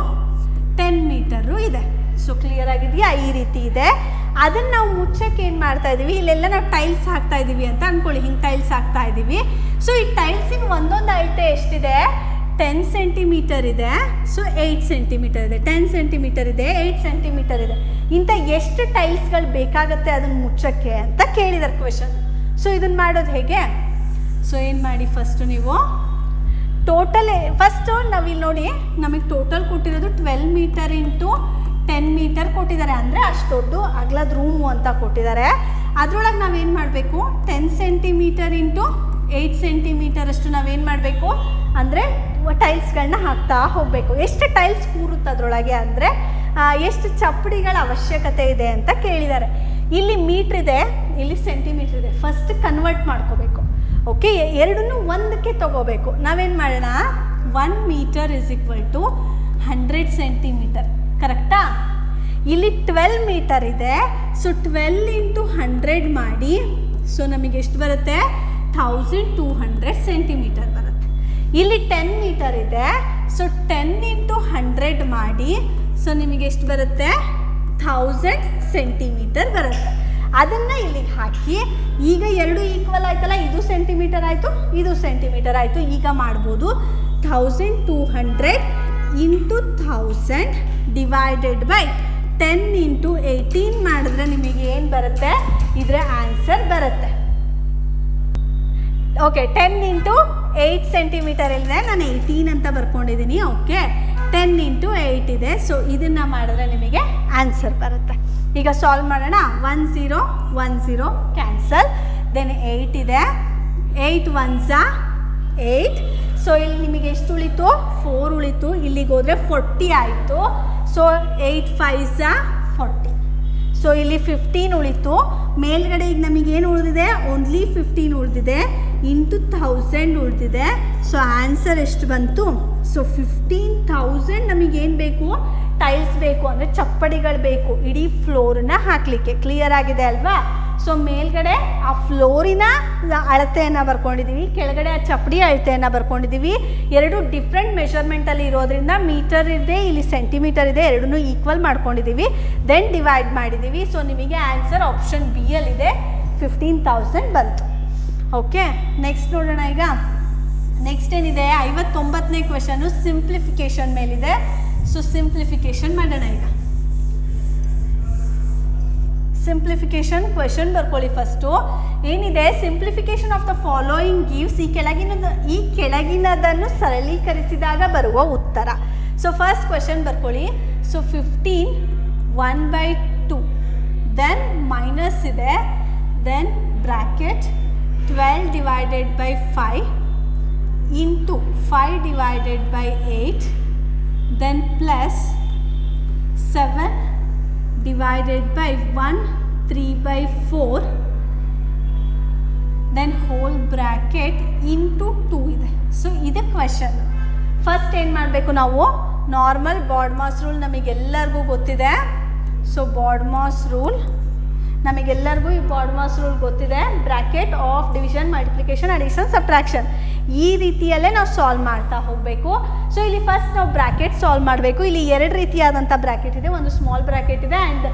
10 ಮೀಟರು ಇದೆ. ಸೊ ಕ್ಲಿಯರ್ ಆಗಿದೆಯಾ, ಈ ರೀತಿ ಇದೆ. ಅದನ್ನು ನಾವು ಮುಚ್ಚಕ್ಕೆ ಏನು ಮಾಡ್ತಾ ಇದ್ದೀವಿ, ಇಲ್ಲೆಲ್ಲ ನಾವು ಟೈಲ್ಸ್ ಹಾಕ್ತಾ ಇದ್ದೀವಿ ಅಂತ ಅಂದ್ಕೊಳ್ಳಿ, ಹಿಂಗೆ ಟೈಲ್ಸ್ ಹಾಕ್ತಾ ಇದ್ದೀವಿ. ಸೊ ಈ ಟೈಲ್ಸಿನ ಒಂದೊಂದು ಅಳತೆ ಎಷ್ಟಿದೆ, 10 ಸೆಂಟಿಮೀಟರ್ ಇದೆ, ಸೊ 8 ಸೆಂಟಿಮೀಟರ್ ಇದೆ, 10 ಸೆಂಟಿಮೀಟರ್ ಇದೆ, 8 ಸೆಂಟಿಮೀಟರ್ ಇದೆ. ಇಂಥ ಎಷ್ಟು ಟೈಲ್ಸ್ಗಳು ಬೇಕಾಗುತ್ತೆ ಅದನ್ನು ಮುಚ್ಚಕ್ಕೆ ಅಂತ ಕೇಳಿದಾರೆ ಕ್ವೆಶನ್. ಸೊ ಇದನ್ನು ಮಾಡೋದು ಹೇಗೆ, ಸೊ ಏನು ಮಾಡಿ, ಫಸ್ಟು ನೀವು ಟೋಟಲ್ ಫಸ್ಟು ನಾವಿಲ್ಲಿ ನೋಡಿ, ನಮಗೆ ಟೋಟಲ್ ಕೊಟ್ಟಿರೋದು 12 ಮೀಟರ್ × 10 ಮೀಟರ್ ಕೊಟ್ಟಿದ್ದಾರೆ, ಅಂದರೆ ಅಷ್ಟು ದೊಡ್ಡ ಅಗಲದ ರೂಮು ಅಂತ ಕೊಟ್ಟಿದ್ದಾರೆ. ಅದರೊಳಗೆ ನಾವೇನು ಮಾಡಬೇಕು, 10 ಸೆಂಟಿಮೀಟರ್ × 8 ಸೆಂಟಿಮೀಟರ್ ಅಷ್ಟು ನಾವೇನು ಮಾಡಬೇಕು ಅಂದರೆ ಟೈಲ್ಸ್ಗಳನ್ನ ಹಾಕ್ತಾ ಹೋಗಬೇಕು. ಎಷ್ಟು ಟೈಲ್ಸ್ ಕೂರುತ್ತೆ ಅದರೊಳಗೆ ಅಂದರೆ ಎಷ್ಟು ಚಪ್ಪಡಿಗಳ ಅವಶ್ಯಕತೆ ಇದೆ ಅಂತ ಕೇಳಿದ್ದಾರೆ. ಇಲ್ಲಿ ಮೀಟ್ರ್ ಇದೆ, ಇಲ್ಲಿ ಸೆಂಟಿಮೀಟ್ರ್ ಇದೆ, ಫಸ್ಟ್ ಕನ್ವರ್ಟ್ ಮಾಡ್ಕೋಬೇಕು. ಓಕೆ, ಎರಡನ್ನೂ ಒಂದಕ್ಕೆ ತಗೋಬೇಕು. ನಾವೇನು ಮಾಡೋಣ, 1 ಮೀಟರ್ = 100 ಸೆಂಟಿಮೀಟರ್, ಕರೆಕ್ಟಾ? ಇಲ್ಲಿ 12 ಮೀಟರ್ ಇದೆ, ಸೊ 12 × 100 ಮಾಡಿ, ಸೊ ನಮಗೆ ಎಷ್ಟು ಬರುತ್ತೆ, 1200 ಸೆಂಟಿಮೀಟರ್ ಬರುತ್ತೆ. ಇಲ್ಲಿ 10 ಮೀಟರ್ ಇದೆ, ಸೊ 10 × 100 ಮಾಡಿ, ಸೊ ನಿಮಗೆ ಎಷ್ಟು ಬರುತ್ತೆ, 1000 ಸೆಂಟಿಮೀಟರ್ ಬರುತ್ತೆ. ಅದನ್ನು ಇಲ್ಲಿಗೆ ಹಾಕಿ, ಈಗ ಎರಡು ಈಕ್ವಲ್ ಆಯ್ತಲ್ಲ, ಇದು ಸೆಂಟಿಮೀಟರ್ ಆಯಿತು, ಇದು ಸೆಂಟಿಮೀಟರ್ ಆಯಿತು. ಈಗ ಮಾಡ್ಬೋದು 1200 × 1000 ಡಿವೈಡೆಡ್ ಬೈ 10 × 18 ಮಾಡಿದ್ರೆ ನಿಮಗೆ ಏನು ಬರುತ್ತೆ, ಇದರ ಆನ್ಸರ್ ಬರುತ್ತೆ. ಓಕೆ, 10 × 8 ಸೆಂಟಿಮೀಟರ್ ಇಲ್ಲದೆ ನಾನು 18 ಅಂತ ಬರ್ಕೊಂಡಿದ್ದೀನಿ. ಓಕೆ, 10 × 8 ಇದೆ, ಸೊ ಇದನ್ನು ಮಾಡಿದ್ರೆ ನಿಮಗೆ ಆನ್ಸರ್ ಬರುತ್ತೆ. ಈಗ ಸಾಲ್ವ್ ಮಾಡೋಣ. 1 0 1 0 ಕ್ಯಾನ್ಸಲ್, ದೆನ್ 8 ಇದೆ, 8 1s 8. ಸೊ ಇಲ್ಲಿ ನಿಮಗೆ ಎಷ್ಟು ಉಳಿತು, 4 ಉಳಿತು. ಇಲ್ಲಿಗೆ ಹೋದರೆ 40 ಆಯಿತು. So 8 5s 40. ಸೊ ಇಲ್ಲಿ 15 ಉಳಿತು. ಮೇಲ್ಗಡೆ ಈಗ ನಮಗೇನು ಉಳಿದಿದೆ, ಓನ್ಲಿ 15 ಉಳಿದಿದೆ, × 1000 ಉಳಿದಿದೆ. ಸೊ ಆನ್ಸರ್ ಎಷ್ಟು ಬಂತು, ಸೊ 15,000 ನಮಗೇನು ಬೇಕು, ಟೈಲ್ಸ್ ಬೇಕು, ಅಂದರೆ ಚಪ್ಪಡಿಗಳು ಬೇಕು ಇಡೀ ಫ್ಲೋರನ್ನ ಹಾಕಲಿಕ್ಕೆ. ಕ್ಲಿಯರ್ ಆಗಿದೆ ಅಲ್ವಾ? ಸೊ ಮೇಲ್ಗಡೆ ಆ ಫ್ಲೋರಿನ ಅಳತೆಯನ್ನು ಬರ್ಕೊಂಡಿದ್ದೀವಿ, ಕೆಳಗಡೆ ಆ ಚಪ್ಪಡಿ ಅಳತೆಯನ್ನು ಬರ್ಕೊಂಡಿದ್ದೀವಿ. ಎರಡು ಡಿಫ್ರೆಂಟ್ ಮೆಷರ್ಮೆಂಟಲ್ಲಿ ಇರೋದ್ರಿಂದ ಮೀಟರ್ ಇದೆ, ಇಲ್ಲಿ ಸೆಂಟಿಮೀಟರ್ ಇದೆ, ಎರಡನ್ನೂ ಈಕ್ವಲ್ ಮಾಡ್ಕೊಂಡಿದ್ದೀವಿ, ದೆನ್ ಡಿವೈಡ್ ಮಾಡಿದ್ದೀವಿ. ಸೊ ನಿಮಗೆ ಆನ್ಸರ್ ಆಪ್ಷನ್ ಬಿ ಯಲ್ಲಿದೆ, 15,000 ಬಂತು. ಓಕೆ, ನೆಕ್ಸ್ಟ್ ನೋಡೋಣ. ಈಗ ನೆಕ್ಸ್ಟ್ ಏನಿದೆ, 59ನೇ ಕ್ವೆಶನು ಸಿಂಪ್ಲಿಫಿಕೇಶನ್ ಮೇಲಿದೆ. ಸೊ ಸಿಂಪ್ಲಿಫಿಕೇಶನ್ ಮಾಡೋಣ. ಈಗ ಸಿಂಪ್ಲಿಫಿಕೇಶನ್ ಕ್ವೆಶನ್ ಬರ್ಕೊಳ್ಳಿ. ಫಸ್ಟು ಏನಿದೆ, simplification of the following gives, ಈ ಕೆಳಗಿನದನ್ನು ಸರಳೀಕರಿಸಿದಾಗ ಬರುವ ಉತ್ತರ. ಸೊ ಫಸ್ಟ್ ಕ್ವೆಶನ್ ಬರ್ಕೊಳ್ಳಿ. ಸೊ 15 1/2, ದೆನ್ ಮೈನಸ್ ಇದೆ, then bracket 12 divided by 5 into 5 divided by 8, then plus 7 divided by 1 3/4, then whole bracket into 2 ಇದೆ. ಸೊ ಇದು ಕ್ವೆಶನ್. ಫಸ್ಟ್ ಏನು ಮಾಡಬೇಕು ನಾವು, ನಾರ್ಮಲ್ ಬಾಡ್ಮಾಸ್ ರೂಲ್ ನಮಗೆಲ್ಲರಿಗೂ ಗೊತ್ತಿದೆ. ಸೊ ಬಾಡ್ಮಾಸ್ ರೂಲ್ ನಮಗೆಲ್ಲರಿಗೂ ಈ ಬಾಡ್ಮಾಸ್ ರೂಲ್ ಗೊತ್ತಿದೆ. Bracket of division, multiplication, addition, subtraction, ಈ ರೀತಿಯಲ್ಲೇ ನಾವು ಸಾಲ್ವ್ ಮಾಡ್ತಾ ಹೋಗಬೇಕು. ಸೊ ಇಲ್ಲಿ ಫಸ್ಟ್ ನಾವು ಬ್ರ್ಯಾಕೆಟ್ ಸಾಲ್ವ್ ಮಾಡಬೇಕು. ಇಲ್ಲಿ ಎರಡು ರೀತಿಯಾದಂಥ ಬ್ರ್ಯಾಕೆಟ್ ಇದೆ, ಒಂದು ಸ್ಮಾಲ್ ಬ್ರ್ಯಾಕೆಟ್ ಇದೆ ಆ್ಯಂಡ್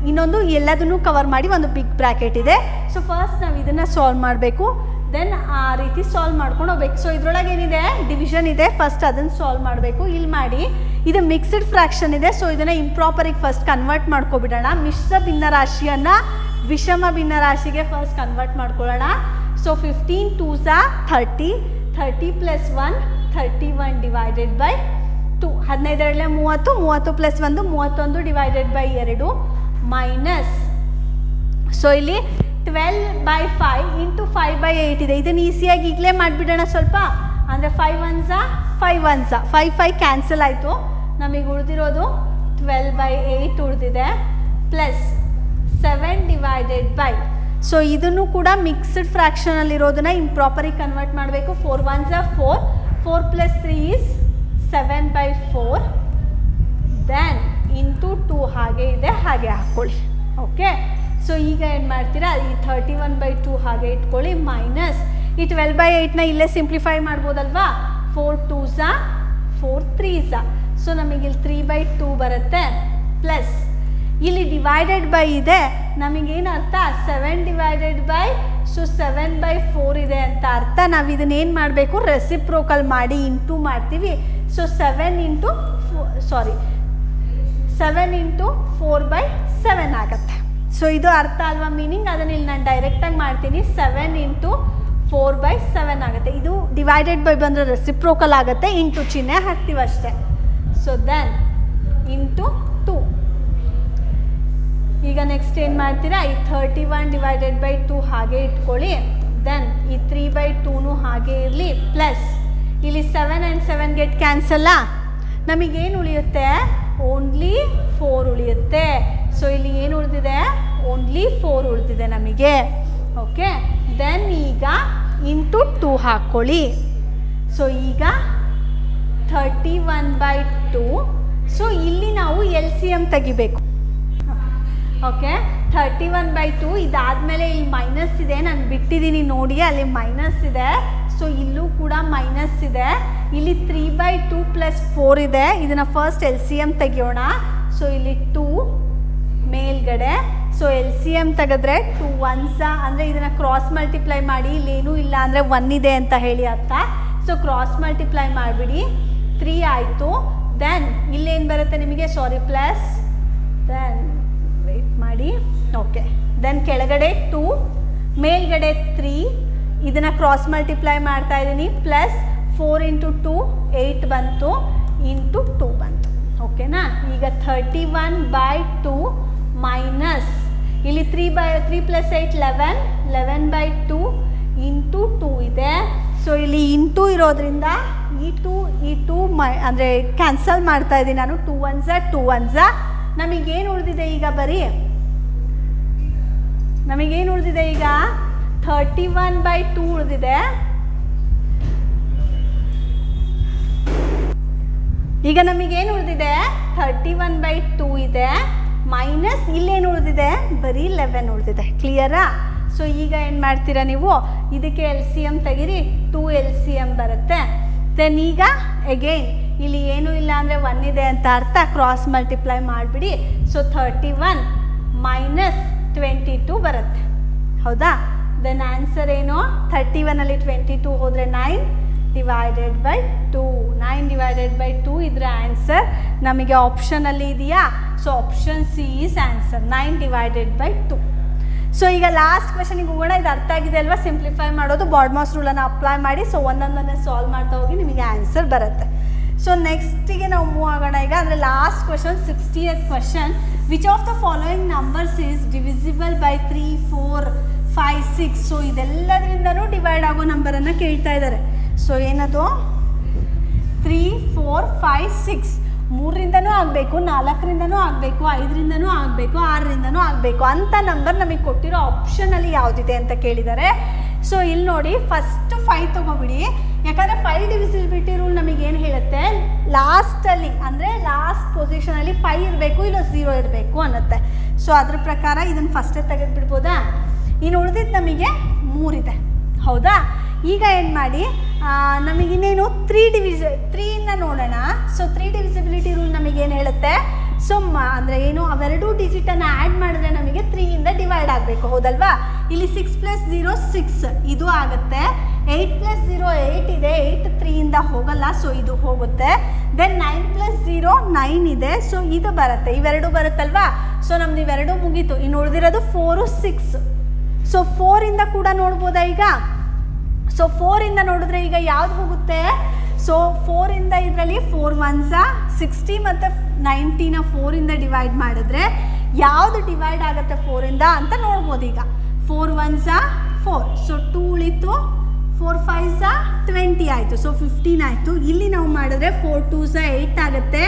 ಇನ್ನೊಂದು ಎಲ್ಲದನ್ನು ಕವರ್ ಮಾಡಿ ಒಂದು ಬಿಗ್ ಬ್ರ್ಯಾಕೆಟ್ ಇದೆ. ಸೊ ಫಸ್ಟ್ ನಾವು ಇದನ್ನು ಸಾಲ್ವ್ ಮಾಡಬೇಕು, ದೆನ್ ಆ ರೀತಿ ಸಾಲ್ವ್ ಮಾಡ್ಕೊಂಡು ಹೋಗ್ಬೇಕು. ಸೊ ಇದರೊಳಗೆ ಏನಿದೆ, ಡಿವಿಷನ್ ಇದೆ, ಫಸ್ಟ್ ಅದನ್ನು ಸಾಲ್ವ್ ಮಾಡಬೇಕು. ಇಲ್ಲಿ ಮಾಡಿ, ಇದು ಮಿಕ್ಸ್ಡ್ ಫ್ರ್ಯಾಕ್ಷನ್ ಇದೆ, ಸೊ ಇದನ್ನು ಇಂಪ್ರಾಪರಿಗೆ ಫಸ್ಟ್ ಕನ್ವರ್ಟ್ ಮಾಡ್ಕೊಬಿಡೋಣ. ಮಿಶ್ರ ಭಿನ್ನರಾಶಿಯನ್ನು ವಿಷಮ ಭಿನ್ನರಾಶಿಗೆ ಫಸ್ಟ್ ಕನ್ವರ್ಟ್ ಮಾಡ್ಕೊಳ್ಳೋಣ. So 15 2s 30, 30 + 1 31 divided by 2, 15 30, 30 + 1 31 divided by 2 minus. So ಇಲ್ಲಿ 12/5 ಇಂಟು 5/8 ಇದೆ. ಇದನ್ನು ಈಸಿಯಾಗಿ ಈಗಲೇ ಮಾಡಿಬಿಡೋಣ ಸ್ವಲ್ಪ, ಅಂದರೆ 5 1s 5 1s 5 5 ಕ್ಯಾನ್ಸಲ್ ಆಯಿತು. ನಮಗೆ ಉಳಿದಿರೋದು 12/8 ಉಳಿದಿದೆ, ಪ್ಲಸ್ 7 ಡಿವೈಡೆಡ್ ಬೈ. ಸೊ ಇದನ್ನು ಕೂಡ ಮಿಕ್ಸ್ಡ್ ಫ್ರ್ಯಾಕ್ಷನಲ್ಲಿರೋದನ್ನ ಇಂಪ್ರಾಪರಿಗೆ ಕನ್ವರ್ಟ್ ಮಾಡಬೇಕು. 4 1s 4, 4 + 3 is 7/4, ದೆನ್ ಇಂಟು 2 ಹಾಗೆ ಇದೆ, ಹಾಗೆ ಹಾಕ್ಕೊಳ್ಳಿ. ಓಕೆ, ಸೊ ಈಗ ಏನು ಮಾಡ್ತೀರಾ, ಈ 31/2 ಹಾಗೆ ಇಟ್ಕೊಳ್ಳಿ, ಮೈನಸ್ ಈ 12/8ನ ಇಲ್ಲೇ ಸಿಂಪ್ಲಿಫೈ ಮಾಡ್ಬೋದಲ್ವಾ. 4 2s 4 3s, ಸೊ ನಮಗೆ ಇಲ್ಲಿ 3/2 ಬರುತ್ತೆ, ಪ್ಲಸ್ ಇಲ್ಲಿ ಡಿವೈಡೆಡ್ ಬೈ ಇದೆ, ನಮಗೇನು ಅರ್ಥ 7 ಸೊ 7/4 ಇದೆ ಅಂತ ಅರ್ಥ. ನಾವು ಇದನ್ನೇನು ಮಾಡಬೇಕು, ರೆಸಿಪ್ರೋಕಲ್ ಮಾಡಿ ಇಂಟು ಮಾಡ್ತೀವಿ. ಸೊ 7 × 4/7 ಆಗುತ್ತೆ. ಸೊ ಇದು ಅರ್ಥ ಅಲ್ವಾ ಮೀನಿಂಗ್. ಅದನ್ನು ಇಲ್ಲಿ ನಾನು ಡೈರೆಕ್ಟಾಗಿ ಮಾಡ್ತೀನಿ, 7 × 4/7 ಆಗುತ್ತೆ. ಇದು ಡಿವೈಡೆಡ್ ಬೈ ಬಂದರೆ ರೆಸಿಪ್ರೋಕಲ್ ಆಗುತ್ತೆ, ಇಂಟು ಚಿಹ್ನೆ ಹಾಕ್ತೀವಿ ಅಷ್ಟೇ. So then into 2. ಈಗ ನೆಕ್ಸ್ಟ್ ಏನು ಮಾಡ್ತೀರಾ, ಈ 31/2 ಹಾಗೆ ಇಟ್ಕೊಳ್ಳಿ, ದೆನ್ ಈ 3/2 ಹಾಗೆ ಇರಲಿ, ಪ್ಲಸ್ ಇಲ್ಲಿ 7 and 7 ಗೆಟ್ ಕ್ಯಾನ್ಸಲ್ಲ, ನಮಗೇನು ಉಳಿಯುತ್ತೆ, ಓನ್ಲಿ 4 ಉಳಿಯುತ್ತೆ. ಸೊ ಇಲ್ಲಿ ಏನು ಉಳಿದಿದೆ, ಓನ್ಲಿ 4 ಉಳಿದಿದೆ ನಮಗೆ. ಓಕೆ, ದೆನ್ ಈಗ ಇಂಟು 2 ಹಾಕ್ಕೊಳ್ಳಿ. ಸೊ ಈಗ 31/2. ಸೊ ಇಲ್ಲಿ ನಾವು LCM ತೆಗಿಬೇಕು. ಓಕೆ, 31/2 ಇದಾದಮೇಲೆ ಇಲ್ಲಿ ಮೈನಸ್ ಇದೆ, ನಾನು ಬಿಟ್ಟಿದ್ದೀನಿ ನೋಡಿ, ಅಲ್ಲಿ ಮೈನಸ್ ಇದೆ. ಸೊ ಇಲ್ಲೂ ಕೂಡ ಮೈನಸ್ ಇದೆ. ಇಲ್ಲಿ 3/2 + 4 ಇದೆ, ಇದನ್ನು ಫಸ್ಟ್ LCM ತೆಗಿಯೋಣ. ಸೊ ಇಲ್ಲಿ 2 ಮೇಲ್ಗಡೆ, ಸೊ LCM ತೆಗೆದ್ರೆ 2 1s ಅಂದರೆ ಇದನ್ನು ಕ್ರಾಸ್ ಮಲ್ಟಿಪ್ಲೈ ಮಾಡಿ, ಇಲ್ಲೇನೂ ಇಲ್ಲ ಅಂದರೆ 1 ಇದೆ ಅಂತ ಹೇಳಿ ಅರ್ಥ. ಸೊ ಕ್ರಾಸ್ ಮಲ್ಟಿಪ್ಲೈ ಮಾಡಿಬಿಡಿ, 3 ಆಯಿತು. ದೆನ್ ಇಲ್ಲೇನು ಬರುತ್ತೆ ನಿಮಗೆ, ಪ್ಲಸ್, ದೆನ್ ವೆಯ್ಟ್ ಮಾಡಿ. ಓಕೆ, ದೆನ್ ಕೆಳಗಡೆ 2 ಮೇಲ್ಗಡೆ 3, ಇದನ್ನು ಕ್ರಾಸ್ ಮಲ್ಟಿಪ್ಲೈ ಮಾಡ್ತಾ ಇದ್ದೀನಿ, ಪ್ಲಸ್ 4 × 2 8 ಬಂತು, ಇಂಟು 2 ಬಂತು. ಓಕೆನಾ, ಈಗ 31/2 ಮೈನಸ್ ಇಲ್ಲಿ 3 + 8 11, 11/2 ಇಂಟು 2 ಇದೆ. ಸೊ ಇಲ್ಲಿ ಇಂಟು ಇರೋದ್ರಿಂದ ಈ 2 ಅಂದರೆ ಕ್ಯಾನ್ಸಲ್ ಮಾಡ್ತಾ ಇದ್ದೀನಿ ನಾನು. 2 1s 2 1s. ನಮಗೇನು ಉಳಿದಿದೆ ಈಗ, ನಮಗೇನು ಉಳಿದಿದೆ ಈಗ, 31/2 ಉಳಿದಿದೆ. ಈಗ ನಮಗೇನು ಉಳಿದಿದೆ, 31/2 ಇದೆ, ಮೈನಸ್ ಇಲ್ಲೇನು ಉಳಿದಿದೆ, ಬರೀ 11 ಉಳಿದಿದೆ. ಕ್ಲಿಯರಾ? ಸೊ ಈಗ ಏನು ಮಾಡ್ತೀರಾ ನೀವು, ಇದಕ್ಕೆ LCM ತೆಗಿರಿ, 2 LCM ಬರುತ್ತೆ. ದೆನ್ ಈಗ ಅಗೈನ್ ಇಲ್ಲಿ ಏನೂ ಇಲ್ಲ ಅಂದರೆ 1 ಇದೆ ಅಂತ ಅರ್ಥ, ಕ್ರಾಸ್ ಮಲ್ಟಿಪ್ಲೈ ಮಾಡಿಬಿಡಿ. ಸೊ 31 ಮೈನಸ್ 22 ಬರುತ್ತೆ, ಹೌದಾ. ದೆನ್ ಆನ್ಸರ್ ಏನು, 31ಅಲ್ಲಿ 22 ಹೋದರೆ 9/2. 9/2 ಇದರ ಆನ್ಸರ್ ನಮಗೆ ಆಪ್ಷನಲ್ಲಿ ಇದೆಯಾ. So option C is answer, 9/2. So ಈಗ ಲಾಸ್ಟ್ ಕ್ವೆಶನಿಗೆ ಹೋಗೋಣ. ಇದು ಅರ್ಥ ಆಗಿದೆ ಅಲ್ವಾ, ಸಿಂಪ್ಲಿಫೈ ಮಾಡೋದು, ಬಾರ್ಡ್ಮಾಸ್ ರೂಲನ್ನು ಅಪ್ಲೈ ಮಾಡಿ. ಸೊ ಒಂದೊಂದನ್ನೇ ಸಾಲ್ವ್ ಮಾಡ್ತಾ ಹೋಗಿ ನಿಮಗೆ ಆನ್ಸರ್ ಬರುತ್ತೆ. ಸೊ ನೆಕ್ಸ್ಟಿಗೆ ನಾವು ಮೂವ್ ಆಗೋಣ ಈಗ. ಅಂದರೆ last question, 60th question. Which of the following numbers is divisible by 3 4 5 6. So ಇದೆಲ್ಲದರಿಂದನೂ ಡಿವೈಡ್ ಆಗೋ ನಂಬರನ್ನು ಕೇಳ್ತಾ ಇದ್ದಾರೆ. ಸೊ ಏನದು, 3 4 5 6 3ರಿಂದನೂ ಆಗಬೇಕು, 4ರಿಂದನೂ ಆಗಬೇಕು, 5ರಿಂದನೂ ಆಗಬೇಕು, 6ರಿಂದನೂ ಆಗಬೇಕು ಅಂತ ನಂಬರ್ ನಮಗೆ ಕೊಟ್ಟಿರೋ ಆಪ್ಷನಲ್ಲಿ ಯಾವುದಿದೆ ಅಂತ ಕೇಳಿದ್ದಾರೆ. ಸೊ ಇಲ್ಲಿ ನೋಡಿ, ಫಸ್ಟ್ 5 ತೊಗೊಬಿಡಿ, ಯಾಕಂದರೆ 5 ಡಿವಿಸಿಬಿಲಿಟಿ ರೂಲ್ ನಮಗೇನು ಹೇಳುತ್ತೆ, ಲಾಸ್ಟಲ್ಲಿ ಅಂದರೆ ಲಾಸ್ಟ್ ಪೊಸಿಷನಲ್ಲಿ 5 ಇರಬೇಕು, ಇಲ್ಲ 0 ಇರಬೇಕು ಅನ್ನತ್ತೆ. ಸೊ ಅದ್ರ ಪ್ರಕಾರ ಇದನ್ನು ಫಸ್ಟೇ ತೆಗೆದುಬಿಡ್ಬೋದಾ. ಇನ್ನು ಉಳಿದಿದ್ದು ನಮಗೆ 3 ಇದೆ, ಹೌದಾ. ಈಗ ಏನು ಮಾಡಿ, ನಮಗಿನ್ನೇನು 3ಇಂದ ನೋಡೋಣ. ಸೊ 3 ಡಿವಿಸಿಬಿಲಿಟಿ ರೂಲ್ ನಮಗೇನು ಹೇಳುತ್ತೆ, ಸೊ ಅಂದರೆ ಏನು, ಅವೆರಡೂ ಡಿಜಿಟನ್ನು ಆ್ಯಡ್ ಮಾಡಿದ್ರೆ ನಮಗೆ 3ಇಂದ ಡಿವೈಡ್ ಆಗಬೇಕು, ಹೌದಲ್ವಾ. ಇಲ್ಲಿ 6 + 0 6 ಇದು ಆಗುತ್ತೆ. 8 + 0 8 ಇದೆ, 8 3ಇಂದ ಹೋಗಲ್ಲ, ಸೊ ಇದು ಹೋಗುತ್ತೆ. ದೆನ್ 9 + 0 9 ಇದೆ, ಸೊ ಇದು ಬರುತ್ತೆ, ಇವೆರಡು ಬರುತ್ತಲ್ವಾ. ಸೊ ನಮ್ದು ಇವೆರಡು ಮುಗೀತು. ಇನ್ನು ಉಳಿದಿರೋದು 4 6. ಸೊ 4ಇಂದ ಕೂಡ ನೋಡ್ಬೋದಾ ಈಗ. ಸೊ 4ಇಂದ ನೋಡಿದ್ರೆ ಈಗ ಯಾವ್ದು ಹೋಗುತ್ತೆ. ಸೊ 4ಇಂದ ಇದರಲ್ಲಿ 4 1s 60 ಮತ್ತು 90ನ 4ಇಂದ ಡಿವೈಡ್ ಮಾಡಿದ್ರೆ ಯಾವುದು ಡಿವೈಡ್ ಆಗುತ್ತೆ 4ಇಂದ ಅಂತ ನೋಡ್ಬೋದು. ಈಗ 4 1s 4, ಸೊ 2 ಉಳಿತು, 4 5s 20 ಆಯಿತು, ಸೊ 15 ಆಯಿತು. ಇಲ್ಲಿ ನಾವು ಮಾಡಿದ್ರೆ 4 2s 8 ಆಗುತ್ತೆ,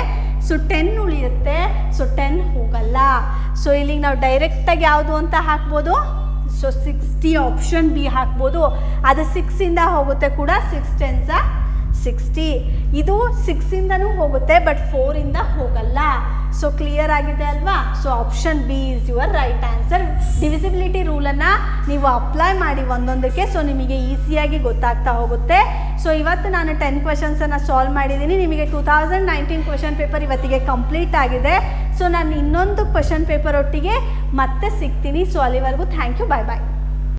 ಸೊ 10 ಉಳಿಯುತ್ತೆ, ಸೊ 10 ಹೋಗಲ್ಲ. ಸೊ ಇಲ್ಲಿಗೆ ನಾವು ಡೈರೆಕ್ಟಾಗಿ ಯಾವುದು ಅಂತ ಹಾಕ್ಬೋದು. ಸೊ 60 ಆಪ್ಷನ್ ಬಿ ಹಾಕ್ಬೋದು. ಅದು 6ಇಂದ ಹೋಗುತ್ತೆ ಕೂಡ, 6 10s 60. ಇದು 6ಇಂದನೂ ಹೋಗುತ್ತೆ ಬಟ್ 4ಇಂದ ಹೋಗಲ್ಲ. ಸೊ ಕ್ಲಿಯರ್ ಆಗಿದೆ ಅಲ್ವಾ? So option B is your right answer. Divisibility ರೂಲನ್ನು ನೀವು ಅಪ್ಲೈ ಮಾಡಿ ಒಂದೊಂದಕ್ಕೆ, ಸೊ ನಿಮಗೆ ಈಸಿಯಾಗಿ ಗೊತ್ತಾಗ್ತಾ ಹೋಗುತ್ತೆ. ಸೊ ಇವತ್ತು ನಾನು 10 ಕ್ವೆಶನ್ಸನ್ನು ಸಾಲ್ವ್ ಮಾಡಿದ್ದೀನಿ. ನಿಮಗೆ 2019 ಕ್ವೆಶನ್ ಪೇಪರ್ ಇವತ್ತಿಗೆ ಕಂಪ್ಲೀಟ್ ಆಗಿದೆ. ಸೊ ನಾನು ಇನ್ನೊಂದು ಕ್ವೆಶನ್ ಪೇಪರ್ ಒಟ್ಟಿಗೆ ಮತ್ತೆ ಸಿಗ್ತೀನಿ. ಸೊ ಅಲ್ಲಿವರೆಗೂ ಥ್ಯಾಂಕ್ ಯು, ಬಾಯ್ ಬಾಯ್.